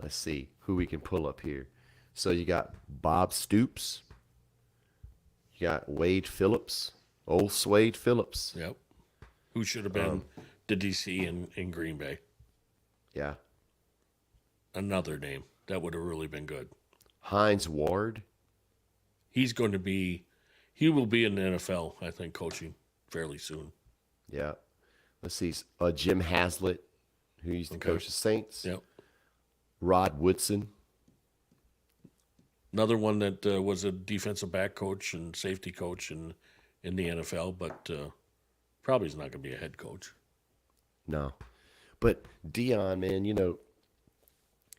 Let's see who we can pull up here. So you got Bob Stoops. You got Wade Phillips, old Swade Phillips. Yep. Who should have been the DC in Green Bay? Yeah. Another name that would have really been good. Hines Ward. He will be in the NFL, I think, coaching fairly soon. Yeah. Let's see. Jim Haslett, who used to coach the Saints. Yep. Rod Woodson. Another one that was a defensive back coach and safety coach in the NFL, but probably is not going to be a head coach. No. But Dion, man,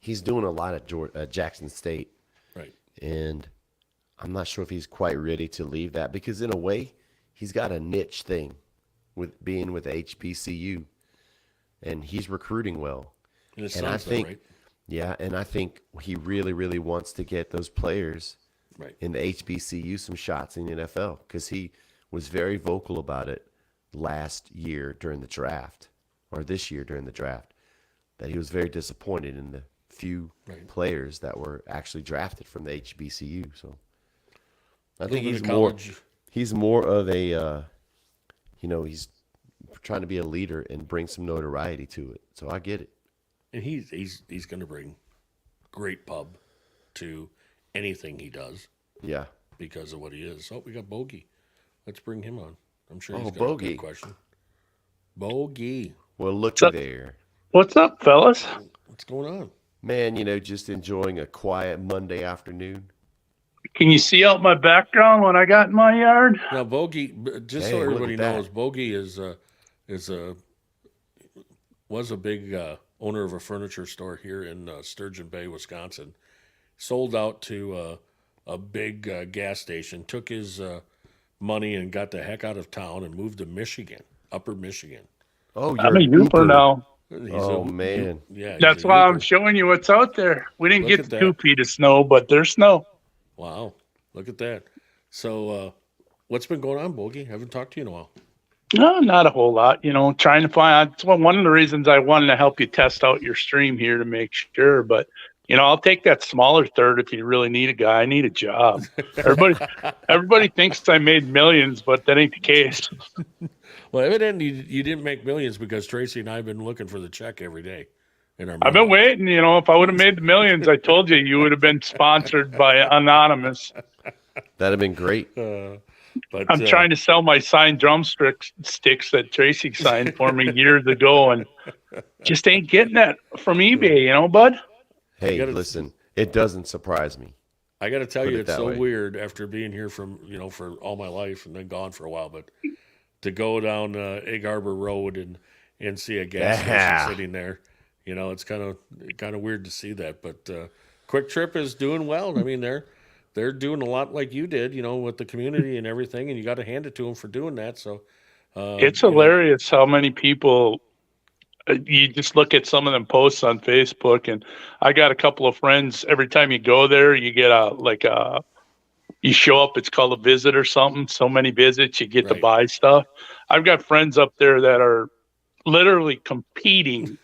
he's doing a lot at Jackson State. Right. And I'm not sure if he's quite ready to leave that because, in a way, he's got a niche thing with being with HBCU, and he's recruiting well. And his And I son's there, think, right? yeah, and I think he really, really wants to get those players Right. in the HBCU some shots in the NFL because he was very vocal about it last year during the draft, or this year during the draft, that he was very disappointed in the few players that were actually drafted from the HBCU. So I think Over he's to more college. he's more of a he's trying to be a leader and bring some notoriety to it. So I get it. And he's going to bring great pub to anything he does. Yeah. because of what he is. Oh, we got Bogey. Let's bring him on. I'm sure Oh, he's got a Bogey. good question. Bogey, Well, What's looky up, there. what's up, fellas? what's going on? Man, just enjoying a quiet Monday afternoon. Can you see out my background what I got in my yard? Now, Bogey, just so Hey, look everybody at that. knows, Bogey was a big owner of a furniture store here in Sturgeon Bay, Wisconsin. Sold out to a big gas station. Took his money and got the heck out of town and moved to Michigan, Upper Michigan. Oh, I'm you're a an Yooper Ooper. now. He's Oh, man. yeah, he's That's a why I'm Yooper. showing you what's out there. We didn't Look get at the that. 2 feet of snow, but there's snow. Wow, look at that. So, what's been going on, Bogey? Haven't talked to you in a while. No, not a whole lot. Trying to find. It's one of the reasons I wanted to help you test out your stream here to make sure. But I'll take that smaller third if you really need a guy. I need a job. Everybody thinks I made millions, but that ain't the case. Well, evidently you didn't make millions because Tracy and I have been looking for the check every day in our I've been mailbox. waiting. If I would have made the millions, I told you would have been sponsored by Anonymous. That'd have been great. But I'm trying to sell my signed drumsticks that Tracy signed for me years ago, and just ain't getting that from eBay, bud. Hey, gotta- listen, it doesn't surprise me. I got to tell Put you, it it's that so way. weird after being here for all my life and then gone for a while, but to go down Egg Harbor Road and see a gas Yeah. station sitting there, it's kind of weird to see that. But Quick Trip is doing well. I mean, they're doing a lot like you did, with the community and everything, and you got to hand it to them for doing that. So It's hilarious how many people. You just look at some of them posts on Facebook, and I got a couple of friends. Every time you go there, you get you show up. It's called a visit or something. So many visits, you get to Right. buy stuff. I've got friends up there that are literally competing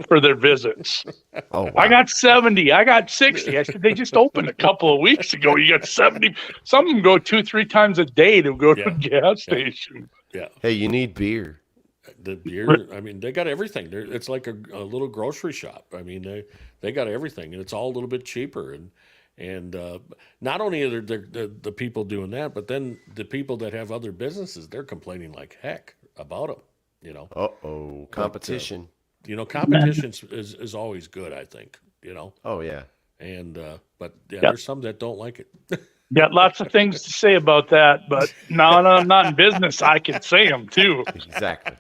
for their visits. Oh, wow. I got 70. I got 60. I said, they just opened a couple of weeks ago. You got 70. Some of them go 2-3 times a day to go to a gas station. Yeah. Hey, you need beer. The beer, I mean, they got everything. It's like a little grocery shop. I mean, they got everything, and it's all a little bit cheaper. And not only are the people doing that, but then the people that have other businesses, they're complaining like heck about them. Uh-oh, competition. Competition is always good, I think. Oh, yeah. And but yeah, Yep. there's some that don't like it. Got lots of things to say about that, but now that I'm not in business, I can say them too. Exactly.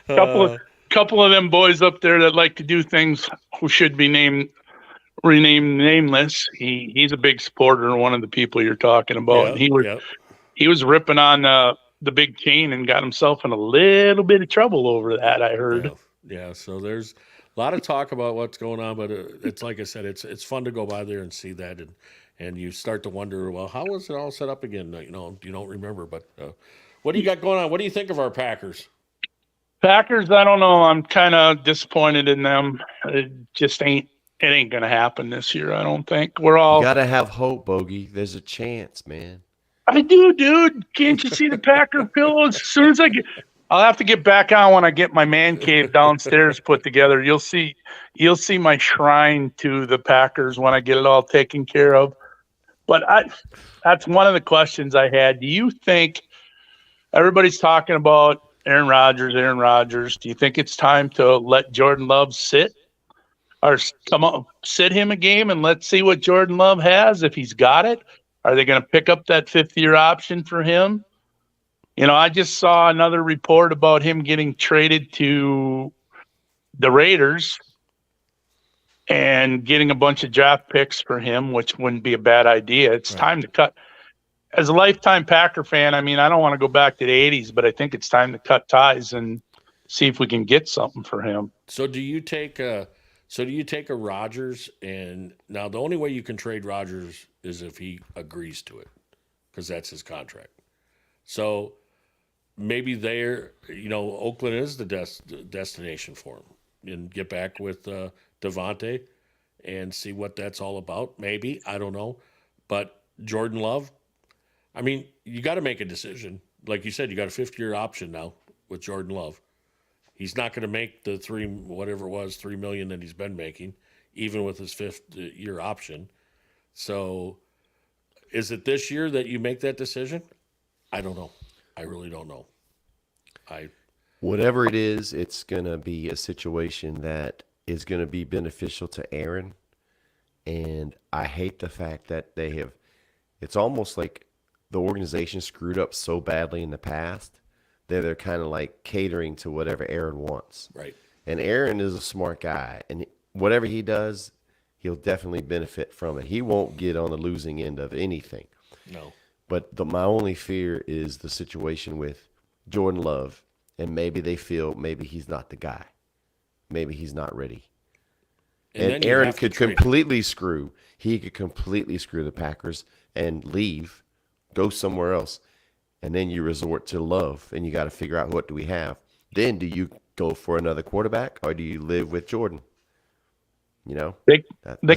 Couple of them boys up there that like to do things who should be renamed nameless. He's a big supporter of one of the people you're talking about. And he was ripping on the big chain and got himself in a little bit of trouble over that, I heard. Yeah. So there's a lot of talk about what's going on, but it's like I said, it's fun to go by there and see that, and you start to wonder, well, how was it all set up again? You don't remember, but what do you got going on? What do you think of our Packers? Packers, I don't know. I'm kind of disappointed in them. It ain't going to happen this year, I don't think. You got to have hope, Bogey. There's a chance, man. I do, dude. Can't you see the Packer pillows? As soon as I'll have to get back on when I get my man cave downstairs put together. You'll see my shrine to the Packers when I get it all taken care of. But that's one of the questions I had. Do you think everybody's talking about Aaron Rodgers? Do you think it's time to let Jordan Love sit? Or come on, sit him a game and let's see what Jordan Love has if he's got it? Are they going to pick up that 5th-year option for him? I just saw another report about him getting traded to the Raiders and getting a bunch of draft picks for him, which wouldn't be a bad idea. It's time to cut. As a lifetime Packer fan, I mean, I don't want to go back to the 80s, but I think it's time to cut ties and see if we can get something for him. So do you take a Rodgers, and now the only way you can trade Rodgers is if he agrees to it, because that's his contract. So maybe Oakland is the destination for him, and get back with Devontae and see what that's all about. Maybe, I don't know, but Jordan Love, I mean, you got to make a decision. Like you said, you got a 5th-year option now with Jordan Love. He's not going to make the $3 million that he's been making, even with his 5th-year option. So Is it this year that you make that decision? I don't know. I really don't know. Whatever it is, it's going to be a situation that is going to be beneficial to Aaron. And I hate the fact that it's almost like the organization screwed up so badly in the past that they're kind of like catering to whatever Aaron wants. Right. And Aaron is a smart guy. And whatever he does, he'll definitely benefit from it. He won't get on the losing end of anything. No. But my only fear is the situation with Jordan Love. And maybe they feel maybe he's not the guy. Maybe he's not ready. And Aaron could completely screw. He could completely screw the Packers and leave, go somewhere else. And then you resort to Love, and you got to figure out what do we have. Then do you go for another quarterback, or do you live with Jordan? You know, they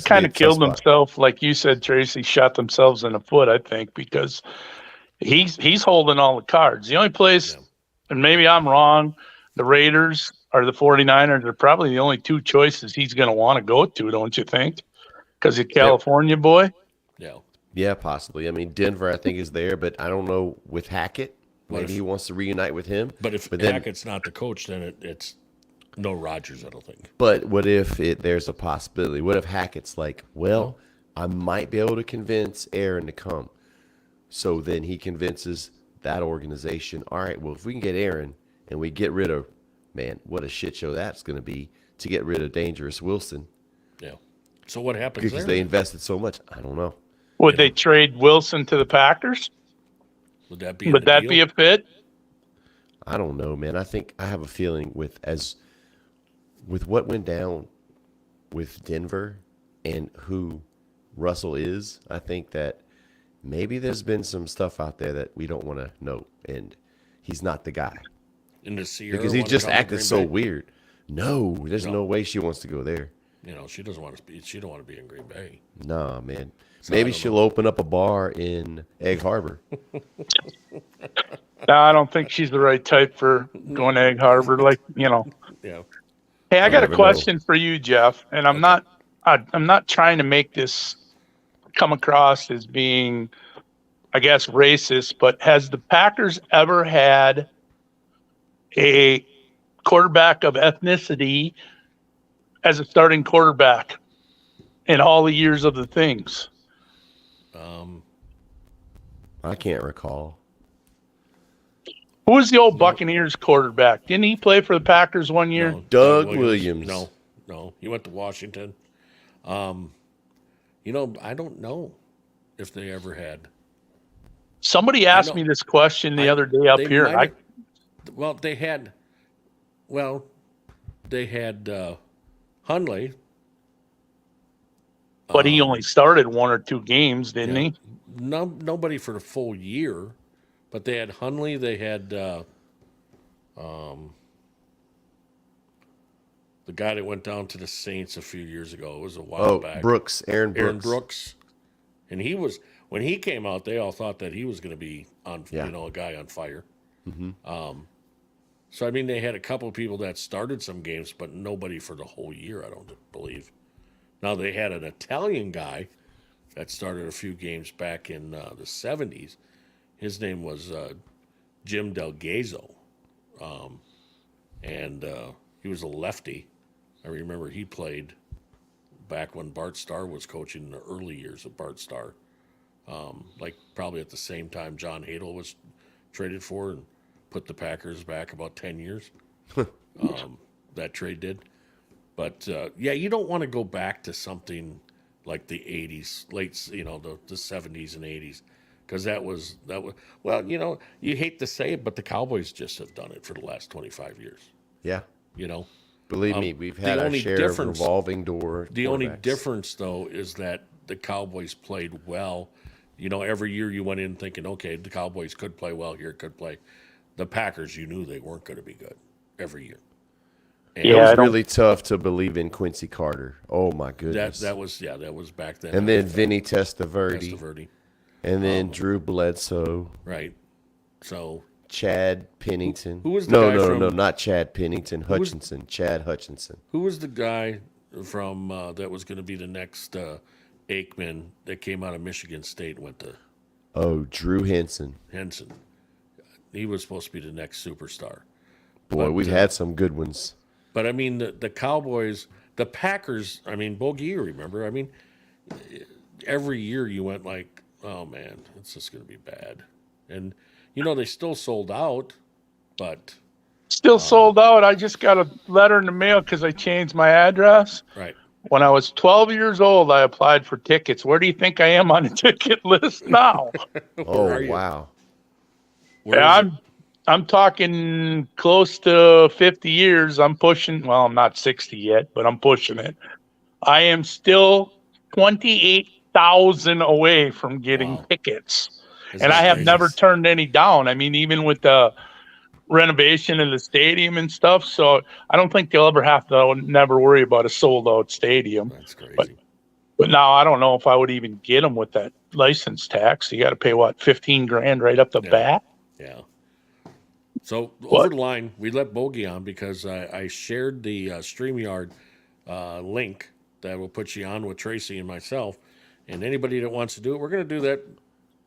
kind of killed themselves, like you said, Tracy. Shot themselves in the foot, I think, because he's holding all the cards. The only place, and maybe I'm wrong, the Raiders or the 49ers are probably the only two choices he's going to want to go to, don't you think? Because he's a California boy. Yeah. Yeah, possibly. I mean, Denver, I think, is there, but I don't know with Hackett. Maybe he wants to reunite with him. But if Hackett's not the coach, then it's no Rodgers, I don't think. But what if there's a possibility? What if Hackett's like, well, I might be able to convince Aaron to come. So then he convinces that organization, all right, well, if we can get Aaron and we get rid of, man, what a shit show that's going to be to get rid of Dangerous Wilson. Yeah. So what happens because they invested so much? I don't know. Would they trade Wilson to the Packers? Would that be a fit? I don't know, man. I think I have a feeling with what went down with Denver and who Russell is, I think that maybe there's been some stuff out there that we don't want to know, and he's not the guy. In the Sierra, because he just acted so weird. No, there's no way she wants to go there. You know, she doesn't want to be. She don't want to be in Green Bay. Nah, man. So maybe she'll open up a bar in Egg Harbor. No, I don't think she's the right type for going to Egg Harbor. Like, you know. Yeah. Hey, I got a question for you, Jeff, and I'm not trying to make this come across as being, I guess, racist, but has the Packers ever had a quarterback of ethnicity as a starting quarterback in all the years of the things? I can't recall. Who was the old Buccaneers quarterback? Didn't he play for the Packers one year? No, Doug Williams. No. He went to Washington. You know, I don't know if they ever had. Somebody asked me this question the other day up here. They had Hundley. But he only started one or two games, didn't he? Nobody for the full year. But they had Hundley. They had the guy that went down to the Saints a few years ago. It was a while back. Brooks, Aaron Brooks. And when he came out, they all thought that he was going to be a guy on fire. Mm-hmm. So I mean, they had a couple of people that started some games, but nobody for the whole year, I don't believe. Now they had an Italian guy that started a few games back in the 70s. His name was Jim Del Gazzo, and he was a lefty. I remember he played back when Bart Starr was coaching in the early years of Bart Starr, like probably at the same time John Hadel was traded for and put the Packers back about 10 years. That trade did. But, you don't want to go back to something like the 80s, the 70s and 80s. Because that was, well, you hate to say it, but the Cowboys just have done it for the last 25 years. Yeah. Believe me, we've had our share of revolving door. The only difference, though, is that the Cowboys played well. Every year you went in thinking, okay, the Cowboys could play well here, could play. The Packers, you knew they weren't going to be good every year. And it was really tough to believe in Quincy Carter. Oh, my goodness. That was back then. And then Vinny Testaverde. And then Drew Bledsoe. Right. So Chad Pennington. Who was the guy from... No, not Chad Pennington. Hutchinson. Chad Hutchinson. Who was the guy from that was going to be the next Aikman that came out of Michigan State and went to... Oh, Drew Henson. Henson. He was supposed to be the next superstar. Boy, But, we've had some good ones. But I mean, the Cowboys, the Packers. I mean, Bogey, you remember? I mean, every year you went like, oh man, it's just going to be bad. And they still sold out, but Still sold out. I just got a letter in the mail because I changed my address. right. When I was 12 years old, I applied for tickets. Where do you think I am on the ticket list now? Oh, are you? wow. Where Yeah, is it? I'm talking close to 50 years. I'm pushing. Well, I'm not 60 yet, but I'm pushing it. I am still 28,000 away from getting Wow. tickets, Isn't and I that have crazy? never turned any down. I mean, even with the renovation of the stadium and stuff, so I don't think they'll ever have to never worry about a sold out stadium. That's But crazy. but now I don't know if I would even get them with that license tax. You got to pay what, 15 grand right up the Yeah. bat. Yeah. So What? over the line, we let Bogey on because I shared the StreamYard link that will put you on with Tracy and myself. And anybody that wants to do it, we're going to do that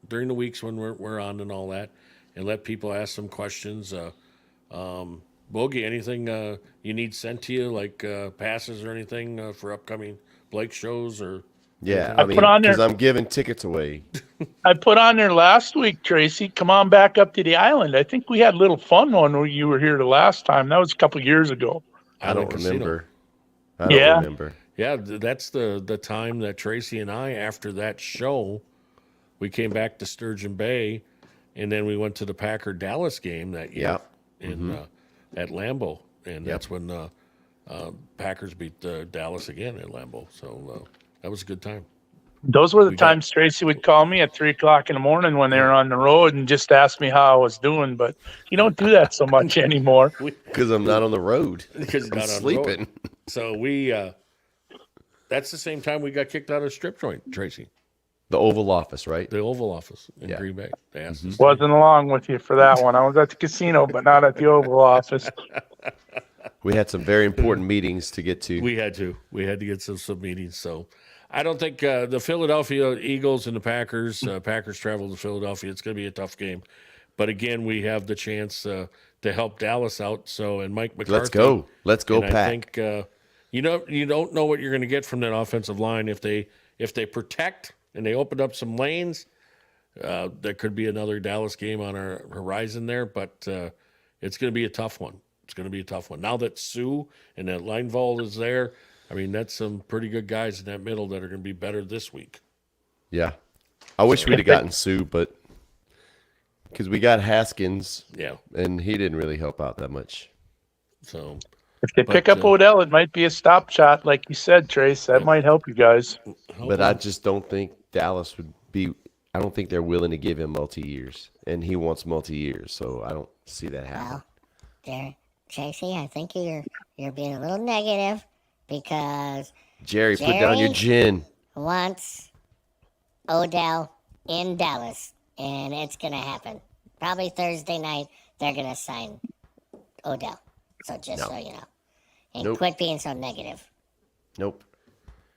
during the weeks when we're on and all that, and let people ask some questions. Bogey, anything you need sent to you, like passes or anything for upcoming Blake shows or? Yeah, I I mean, put on there- because I'm giving tickets away. I put on there last week, Tracy. Come on back up to the island. I think we had a little fun one when you were here the last time. That was a couple years ago. I don't Island Casino. remember. I Yeah. don't remember. Yeah, that's the time that Tracy and I, after that show, we came back to Sturgeon Bay, and then we went to the Packer Dallas game that year Yep. in at Lambeau, and that's when Packers beat Dallas again at Lambeau. So that was a good time. Those were the We got- times Tracy would call me at 3:00 in the morning when they were on the road and just ask me how I was doing. But you don't do that so much anymore. Because I'm not on the road. Because I'm not on the road. sleeping. So we that's the same time we got kicked out of Strip Joint, Tracy, The Oval Office, right? the Oval Office in Yeah. Green Bay. They asked us. Wasn't along with you for that one. I was at the casino, but not at the Oval Office. We had some very important meetings to get to. We had to get some meetings. So I don't think the Philadelphia Eagles and the Packers travel to Philadelphia. It's going to be a tough game. But again, we have the chance to help Dallas out. So, and Mike McCarthy. Let's go, and Pack. I think you don't know what you're going to get from that offensive line if they protect and they open up some lanes. There could be another Dallas game on our horizon there, but it's going to be a tough one. It's going to be a tough one. Now that Sue and that Lineveld is there, I mean, that's some pretty good guys in that middle that are going to be better this week. Yeah. I wish we'd have gotten Sue, but because we got Haskins, Yeah. and he didn't really help out that much. So, If they pick But, up Odell, it might be a stop shot, like you said, Trace. That might help you guys. But I just don't think Dallas would be. I don't think they're willing to give him multi-years, and he wants multi-years, so I don't see that happen. Well, Tracy, I think you're being a little negative because Jerry, put down your Jerry? gin. wants Odell in Dallas, and it's gonna happen. Probably Thursday night, they're gonna sign Odell. So just so you know, and Nope. quit being so negative. Nope.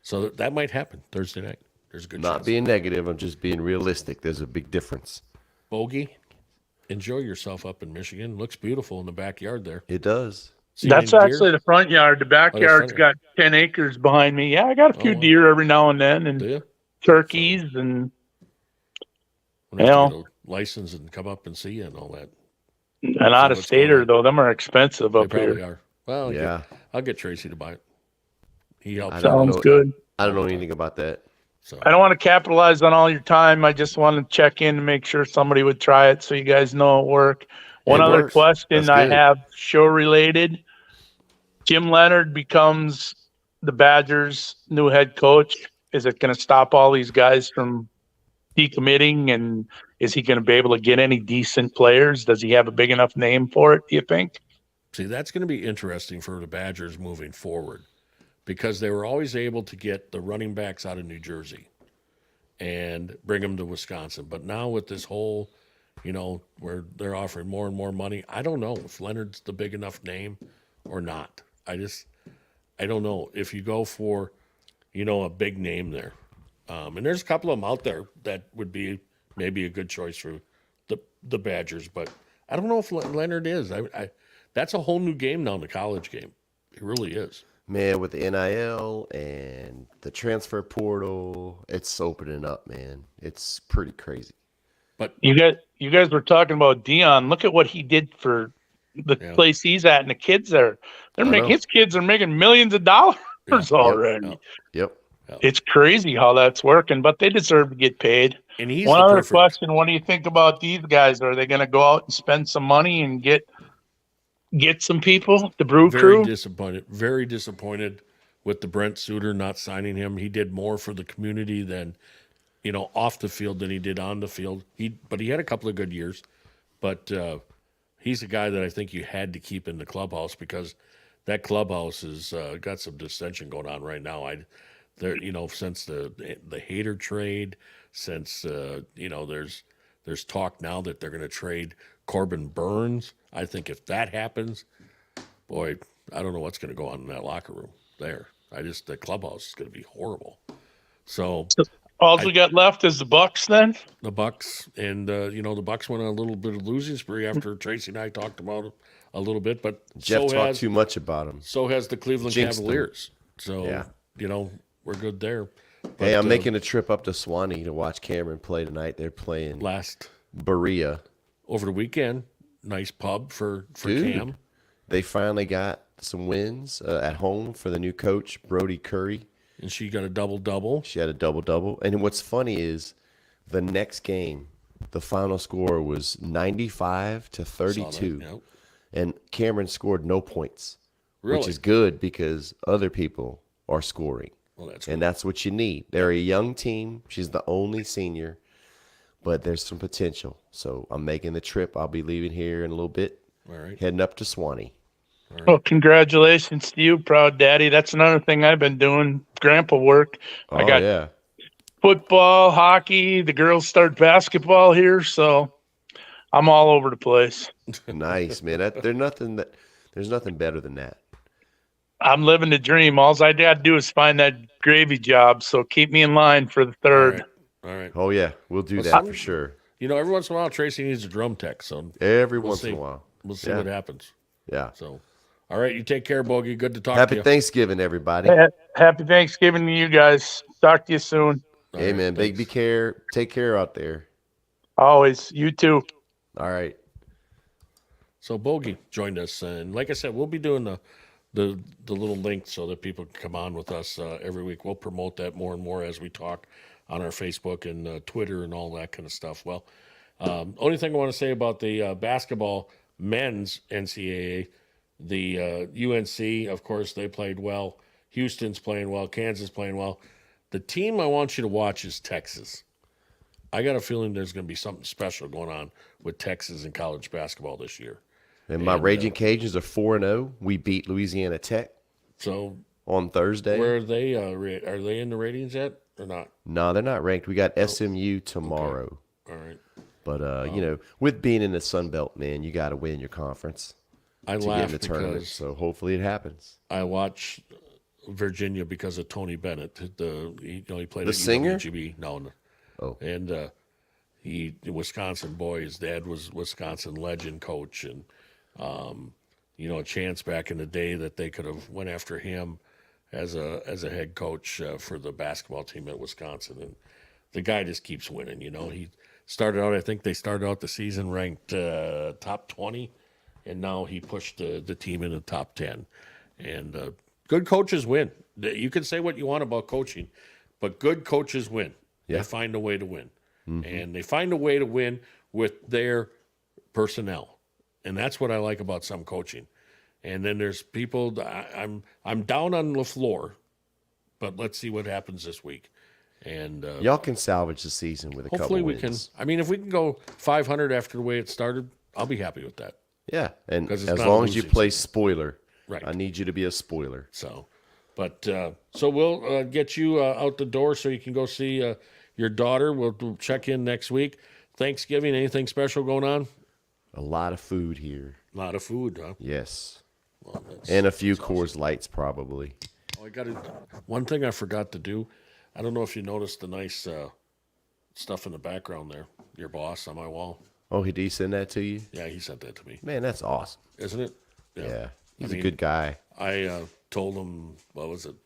so that might happen Thursday night. There's a good Not chance. being negative. I'm just being realistic. There's a big difference. Bogey, enjoy yourself up in Michigan. Looks beautiful in the backyard there. It does. See That's any deer? actually the front yard. The backyard's front got 10 acres behind me. Yeah, I got a few wow. deer every now and then, Do and you? turkeys, and We'll have Yeah. to get a license and come up and see you and all that. an out of what's going stater on. though. Them are expensive They up probably here. are. Well, Yeah. I'll get Tracy to buy it. He helps. I out. don't Sounds know. good. I don't know anything about that. So I don't want to capitalize on all your time. I just want to check in and make sure somebody would try it so you guys know it worked. One It other works. question That's I good. have, show related. Jim Leonard becomes the Badgers' new head coach. Is it going to stop all these guys from decommitting? And is he going to be able to get any decent players? Does he have a big enough name for it, do you think? see, that's going to be interesting for the Badgers moving forward because they were always able to get the running backs out of New Jersey and bring them to Wisconsin. But now with this whole, where they're offering more and more money, I don't know if Leonard's the big enough name or not. I don't know if you go for, a big name there. And there's a couple of them out there that would be maybe a good choice for the Badgers, but I don't know if Leonard is. That's a whole new game now in the college game. It really is. Man, with the NIL and the transfer portal, it's opening up, man. It's pretty crazy. But You guys were talking about Dion. Look at what he did for the yeah, place he's at, and the kids there. They're I making know. his kids are making millions of dollars already. Yep. It's crazy how that's working, but they deserve to get paid. and he's One the other perfect. question: what do you think about these guys? Are they going to go out and spend some money and get some people? The Brew Crew. Very disappointed with the Brent Suter not signing him. He did more for the community than off the field than he did on the field. But he had a couple of good years. But he's a guy that I think you had to keep in the clubhouse because that clubhouse has got some dissension going on right now. Since the Hader trade, since there's talk now that they're going to trade Corbin Burns. I think if that happens, boy, I don't know what's going to go on in that locker room there. The clubhouse is going to be horrible. So All we got left is the Bucks then? the Bucks, and the Bucks went on a little bit of losing spree after Tracy and I talked about it a little bit, but Jeff talked too much about him. so has the Cleveland Jinxed them. Cavaliers. So Yeah. we're good there. But, Hey, I'm making a trip up to Swanee to watch Cameron play tonight. They're playing last Berea. over the weekend. Nice pub for Dude, Cam. they finally got some wins at home for the new coach, Brody Curry. And she got a double-double. She had a double-double. And what's funny is the next game, the final score was 95-32. Yep. And Cameron scored no points, Really? which is good because other people are scoring. Well, that's And that's what you need. They're a young team. She's the only senior, but there's some potential. So I'm making the trip. I'll be leaving here in a little bit, all right. heading up to Swanee. Well, congratulations to you, proud daddy. That's another thing I've been doing, grandpa work. I got yeah. football, hockey. The girls start basketball here, so I'm all over the place. Nice, man. There's nothing better than that. I'm living the dream. All I got to do is find that gravy job, so keep me in line for the third. All right. Oh, yeah. We'll do that for sure. Every once in a while, Tracy needs a drum tech, so Every we'll once see. in a while. We'll see what happens. Yeah. So, all right, you take care, Bogey. Good to talk to Happy you. Thanksgiving, everybody. Happy Thanksgiving to you guys. Talk to you soon. Hey, right, man. thanks. Take care out there. Always. You too. All right. So Bogey joined us, and like I said, we'll be doing the little link so that people can come on with us every week. We'll promote that more and more as we talk on our Facebook and Twitter and all that kind of stuff. Well, only thing I want to say about the basketball men's NCAA, the UNC, of course, they played well. Houston's playing well. Kansas playing well. The team I want you to watch is Texas. I got a feeling there's going to be something special going on with Texas in college basketball this year. And my Raging Cajuns are 4-0. We beat Louisiana Tech So on Thursday. where are they? Are they in the ratings yet or not? No, they're not ranked. We got SMU tomorrow. All right. But, with being in the Sun Belt, man, you got to win your conference I to get in laugh the tournament. because So hopefully it happens. I watch Virginia because of Tony Bennett. He played The at singer? UWGB. No. Oh. And he Wisconsin boy. His dad was Wisconsin legend coach, and a chance back in the day that they could have went after him as a head coach for the basketball team at Wisconsin, and the guy just keeps winning. He started out. I think they started out the season ranked top 20, and now he pushed the team into top 10. And good coaches win. You can say what you want about coaching, but good coaches win. Yeah. They find a way to win, and they find a way to win with their personnel, and that's what I like about some coaching. And then there's people. I'm down on LaFleur, but let's see what happens this week. And Y'all can salvage the season with a hopefully couple we wins. can. I mean, if we can go 500 after the way it started, I'll be happy with that. Yeah, and 'Cause as it's not a long as you losing play spoiler, Right. I need you to be a spoiler. So, but so we'll get you out the door so you can go see your daughter. We'll check in next week. Thanksgiving, anything special going on? A lot of food here. A lot of food, huh? Yes. Well, that's, And a few Coors Lights, probably. I got one thing I forgot to do. I don't know if you noticed the nice stuff in the background there. Your boss on my wall. Oh, did he send that to you? Yeah, he sent that to me. Man, that's awesome. Isn't it? Yeah. He's I mean, a good guy. I told him, what was it,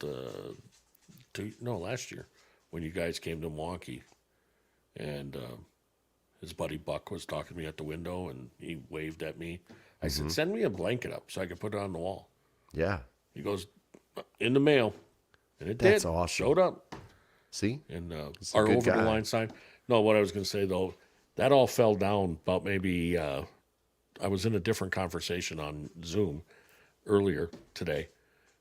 last year when you guys came to Milwaukee, and his buddy Buck was talking to me at the window, and he waved at me. I said, send me a blanket up so I can put it on the wall. Yeah. He goes, in the mail. And it That's did. awesome. Showed up. See? And He's a our good over-the-line guy. sign. No, what I was going to say, though, that all fell down about maybe I was in a different conversation on Zoom earlier today,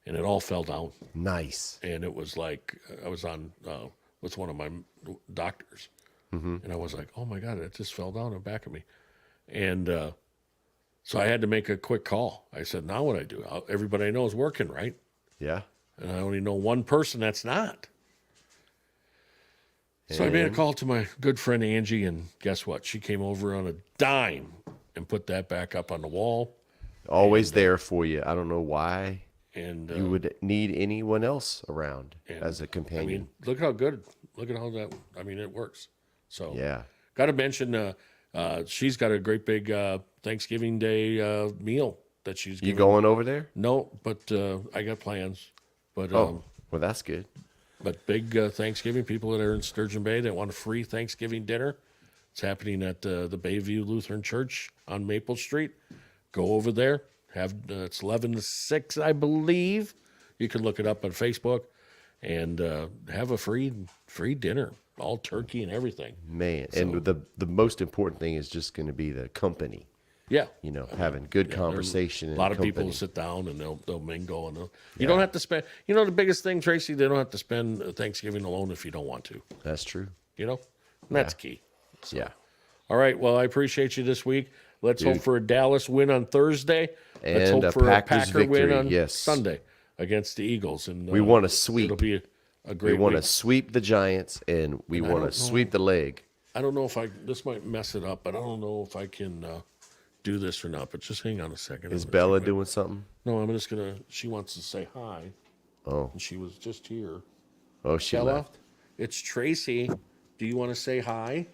and it all fell down. Nice. And it was like I was on with one of my doctors, and I was like, "Oh my God, it just fell down in the back of me," and so I had to make a quick call. I said, "Now what I do? Everybody I know is working, right? Yeah. And I only know one person that's not." So I made a call to my good friend Angie, and guess what? She came over on a dime and put that back up on the wall. Always there for you. I don't know why And you would need anyone else around as a I companion. mean, look how good. Look at how that. I mean, it works. So Yeah. got to mention, she's got a great big Thanksgiving Day meal that she's You giving. going over there? No, but I got plans. But Oh, well, that's good. but big Thanksgiving people that are in Sturgeon Bay that want a free Thanksgiving dinner. It's happening at the Bayview Lutheran Church on Maple Street. Go over there. Have it's 11 to 6, I believe. You can look it up on Facebook, and have a free dinner, all turkey and everything. Man, and the most important thing is just going to be the company. Yeah, You know, having good conversation. a and lot of people company. will sit down and they'll mingle, and you don't have to spend. You know, the biggest thing, Tracy, they don't have to spend Thanksgiving alone if you don't want to. That's true. You know, and that's key. Yeah. All right. Well, I appreciate you this week. Let's hope for a Dallas win on Thursday. Let's And hope a for a Packers Packer win victory, on yes. Sunday against the Eagles. And We want to sweep. It'll be a We great want to week. sweep the Giants, and we want to sweep the leg. I don't know if this might mess it up, but I don't know if I can do this or not. But just hang on a second. Is I'm gonna Bella check doing something? No, I'm just gonna. She wants to say hi, Oh, and she was just here. oh, she Bella, left. it's Tracy. Do you want to say hi?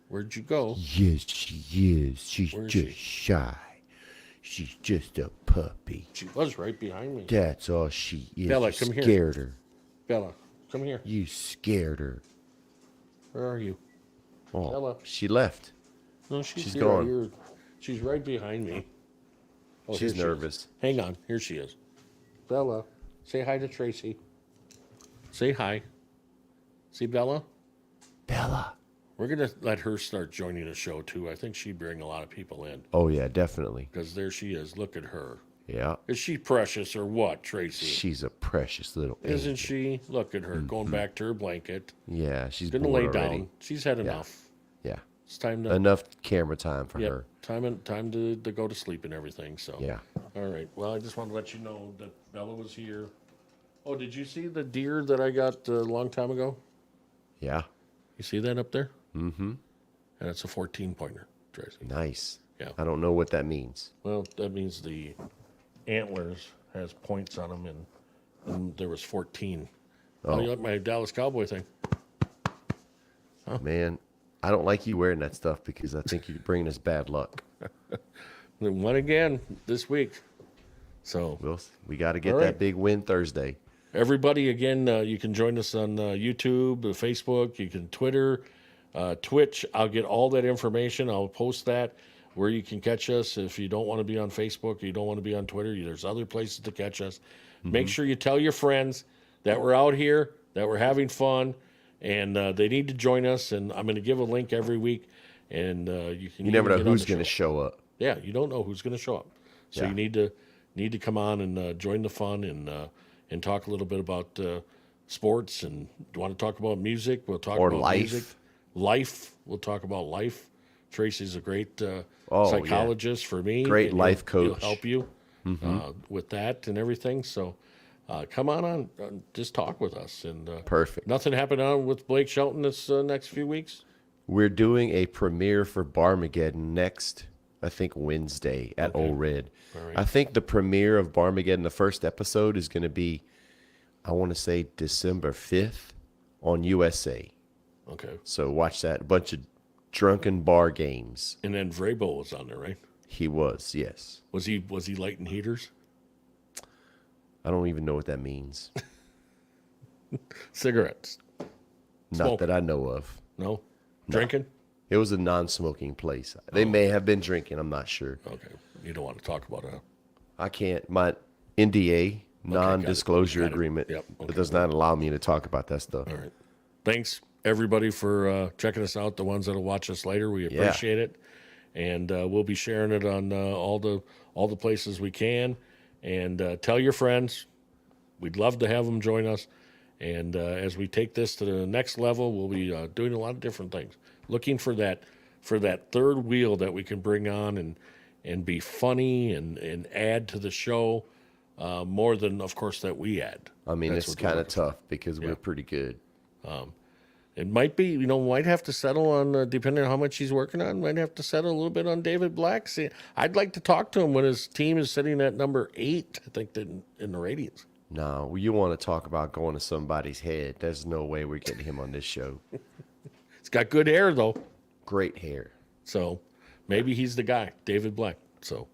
Where'd you go? Yes, she is. She's Where is just she? shy. She's just a puppy. She was right behind me. That's all she is. Bella, You come here. scared her. Bella, come here. You scared her. Where are you? Oh, Bella. she left. No, she's She's here. gone. She's right behind me. Oh, She's here she is. nervous. Hang on. Here she is. Bella, say hi to Tracy. Say hi. See Bella? Bella. We're going to let her start joining the show, too. I think she'd bring a lot of people in Oh yeah, definitely. because there she is. Look at her. Yeah, Is she precious or what, Tracy? she's a precious little. Isn't angel. she? Look at her going back to her blanket. Yeah, she's Going to bored lay already. down. She's had enough. Yeah, It's time to enough camera time for Yep. her. Time to go to sleep and everything. So Yeah. All right. Well, I just want to let you know that Bella was here. Oh, did you see the deer that I got a long time ago? Yeah, You see that up there? Mm-hmm. And it's a 14-pointer, Tracy. nice. Yeah. I don't know what that means. Well, that means the antlers has points on them, and there was 14. How do you like my Dallas Cowboy thing? Man, I don't like you wearing that stuff because I think you're bringing us bad luck. Then won again this week. So We got to get All that right. big win Thursday. everybody, again, you can join us on YouTube, Facebook, you can Twitter, Twitch. I'll get all that information. I'll post that where you can catch us. If you don't want to be on Facebook, or you don't want to be on Twitter, there's other places to catch us. Make sure you tell your friends that we're out here, that we're having fun, and they need to join us. And I'm going to give a link every week, and you can. You never know even get on who's the going to show. show up. Yeah, you don't know who's going to show up, so Yeah. you need to come on and join the fun and talk a little bit about sports. And you want to talk about music? We'll talk Or about life. music. Life. We'll talk about life. Tracy's a great Oh, yeah. psychologist for me. Great and life he'll coach. help you with that and everything. So come on, just talk with us. And Perfect. Nothing happened on with Blake Shelton this next few weeks. We're doing a premiere for Barmageddon next, I think, Wednesday at Old Red. right. I think the premiere of Barmageddon, the first episode, is going to be, I want to say, December 5th on USA. Okay. So watch that. A bunch of drunken bar games. And then Vrabel was on there, right? He was, yes. Was he lighting heaters? I don't even know what that means. Cigarettes? Not Smoke. that I know of. No? Drinking? It was a non-smoking place. They may have been drinking. I'm not sure. Okay. You don't want to talk about it, huh? I can't. My NDA, non-disclosure Got it. agreement, Yep, okay. it does not allow me to talk about that stuff. All right. Thanks, everybody, for checking us out. The ones that'll watch us later, we appreciate it, and we'll be sharing it on all the places we can. And tell your friends. We'd love to have them join us. And as we take this to the next level, we'll be doing a lot of different things. Looking for that third wheel that we can bring on and be funny and add to the show more than, of course, that we add. I mean, That's it's what we're kind of looking for. tough because we're pretty good. It might be, might have to settle on, depending on how much he's working on, might have to settle a little bit on David Black. See, I'd like to talk to him when his team is sitting at number 8, I think, in the ratings. No, you want to talk about going to somebody's head. There's no way we're getting him on this show. He's got good hair, though. Great hair. So maybe he's the guy, David Black. So,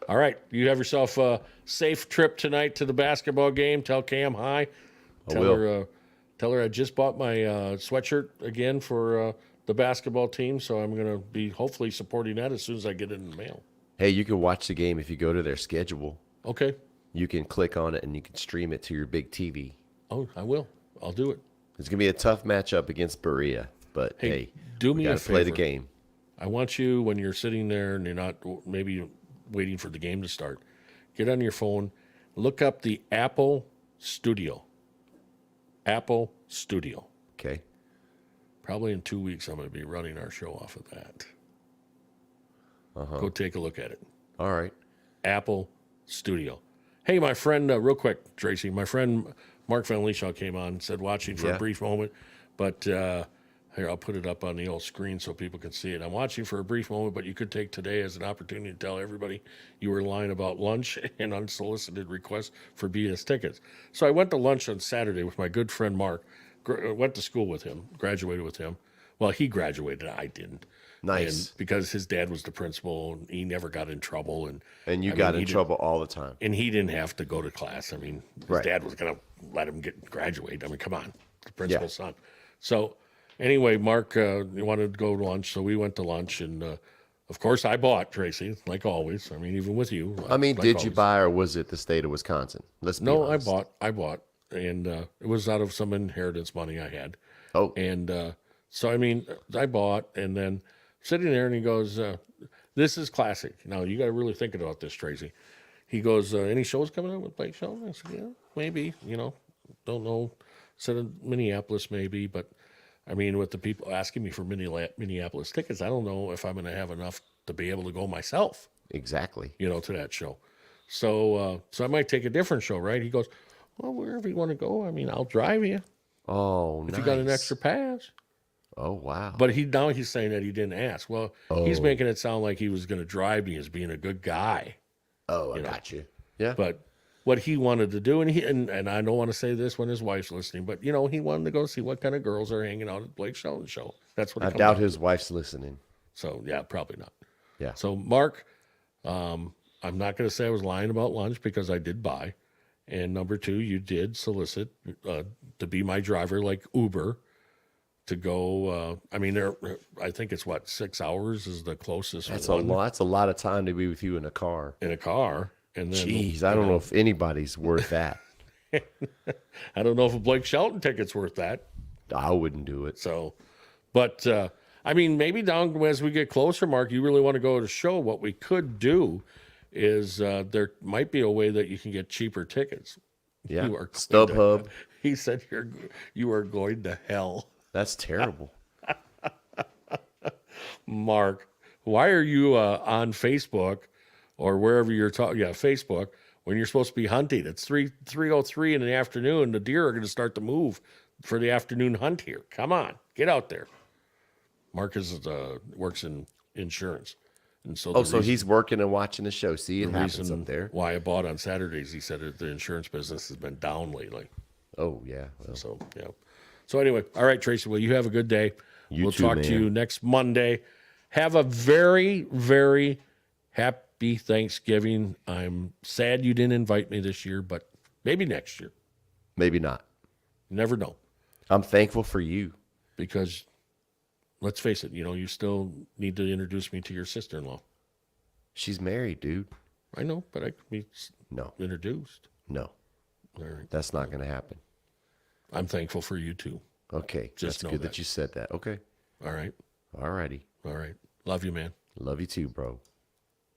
all right. You have yourself a safe trip tonight to the basketball game. Tell Cam hi. Tell her I just bought my sweatshirt again for the basketball team. So I'm going to be hopefully supporting that as soon as I get it in the mail. Hey, you can watch the game if you go to their schedule. Okay. You can click on it and you can stream it to your big TV. Oh, I will. I'll do it. It's going to be a tough matchup against Berea, but hey, do we me got a to play the favor. game. I want you, when you're sitting there and you're not maybe waiting for the game to start, get on your phone, look up the Apple Studio. Apple Studio. Okay. Probably in 2 weeks, I'm going to be running our show off of that. Go take a look at it. All right. Apple Studio. Hey, my friend, real quick, Tracy, my friend Mark Van Leeshaw came on and said watching for a brief moment, but here, I'll put it up on the old screen so people can see it. I'm watching for a brief moment, but you could take today as an opportunity to tell everybody you were lying about lunch and unsolicited requests for BS tickets. So I went to lunch on Saturday with my good friend Mark. Went to school with him, graduated with him. Well, he graduated. I didn't. Nice. And because his dad was the principal, and he never got in trouble. And you got in trouble all the time. And he didn't have to go to class. I mean, his Right. dad was going to let him graduate. I mean, come on, the principal's son. So anyway, Mark wanted to go to lunch, so we went to lunch. And, of course, I bought, Tracy, like always. I mean, even with you. I mean, like did you always. buy or was it the state of Wisconsin? Let's be No, honest. I bought. And it was out of some inheritance money I had. Oh, And so, I mean, I bought, and then sitting there, and he goes, this is classic. Now, you got to really think about this, Tracy. He goes, any shows coming up with Blake Shelton? I said, yeah, maybe, don't know. Said in Minneapolis, maybe, but I mean, with the people asking me for Minneapolis tickets, I don't know if I'm going to have enough to be able to go myself, exactly. to that show. So I might take a different show, right? He goes, well, wherever you want to go, I mean, I'll drive you Oh, if nice. you got an extra pass. Oh, wow. But now he's saying that he didn't ask. Well, he's making it sound like he was going to drive me as being a good guy. Oh, I got you. Yeah. But what he wanted to do, and I don't want to say this when his wife's listening, but he wanted to go see what kind of girls are hanging out at Blake Shelton show. That's what I it comes doubt down his wife's listening. to. So yeah, probably not. Yeah. So Mark, I'm not going to say I was lying about lunch because I did buy, and number 2, you did solicit to be my driver like Uber. To go, I mean, I think it's 6 hours is the closest. That's one a lot. That's a lot of time to be with you in a car. in a car, and then Jeez, I don't know if anybody's worth that. I don't know if a Blake Shelton ticket's worth that. I wouldn't do it. So, but I mean, maybe down as we get closer, Mark, you really want to go to the show. What we could do is there might be a way that you can get cheaper tickets. Yeah. You are going StubHub. to- he said you are going to hell. That's terrible. Mark, why are you on Facebook or wherever you're talking? Yeah, Facebook, when you're supposed to be hunting. It's 3:03 in the afternoon. The deer are going to start to move for the afternoon hunt here. Come on, get out there. Mark works in insurance. And so So he's working and watching the show. See, it happens reason up there. why I bought on Saturdays, he said that the insurance business has been down lately. Oh, yeah. Well, So, yeah. So anyway, all right, Tracy. Well, you have a good day. We'll too, talk to man. you next Monday. Have a very, very happy Thanksgiving. I'm sad you didn't invite me this year, but maybe next year. Maybe not. You never know. I'm thankful for you. Because let's face it, you still need to introduce me to your sister-in-law. She's married, dude. I know, but I could be No, introduced. no, All right. that's not going to happen. I'm thankful for you too. Okay, Just that's know good that. that you said that. Okay, All right. all righty. All right. Love you, man. Love you too, bro.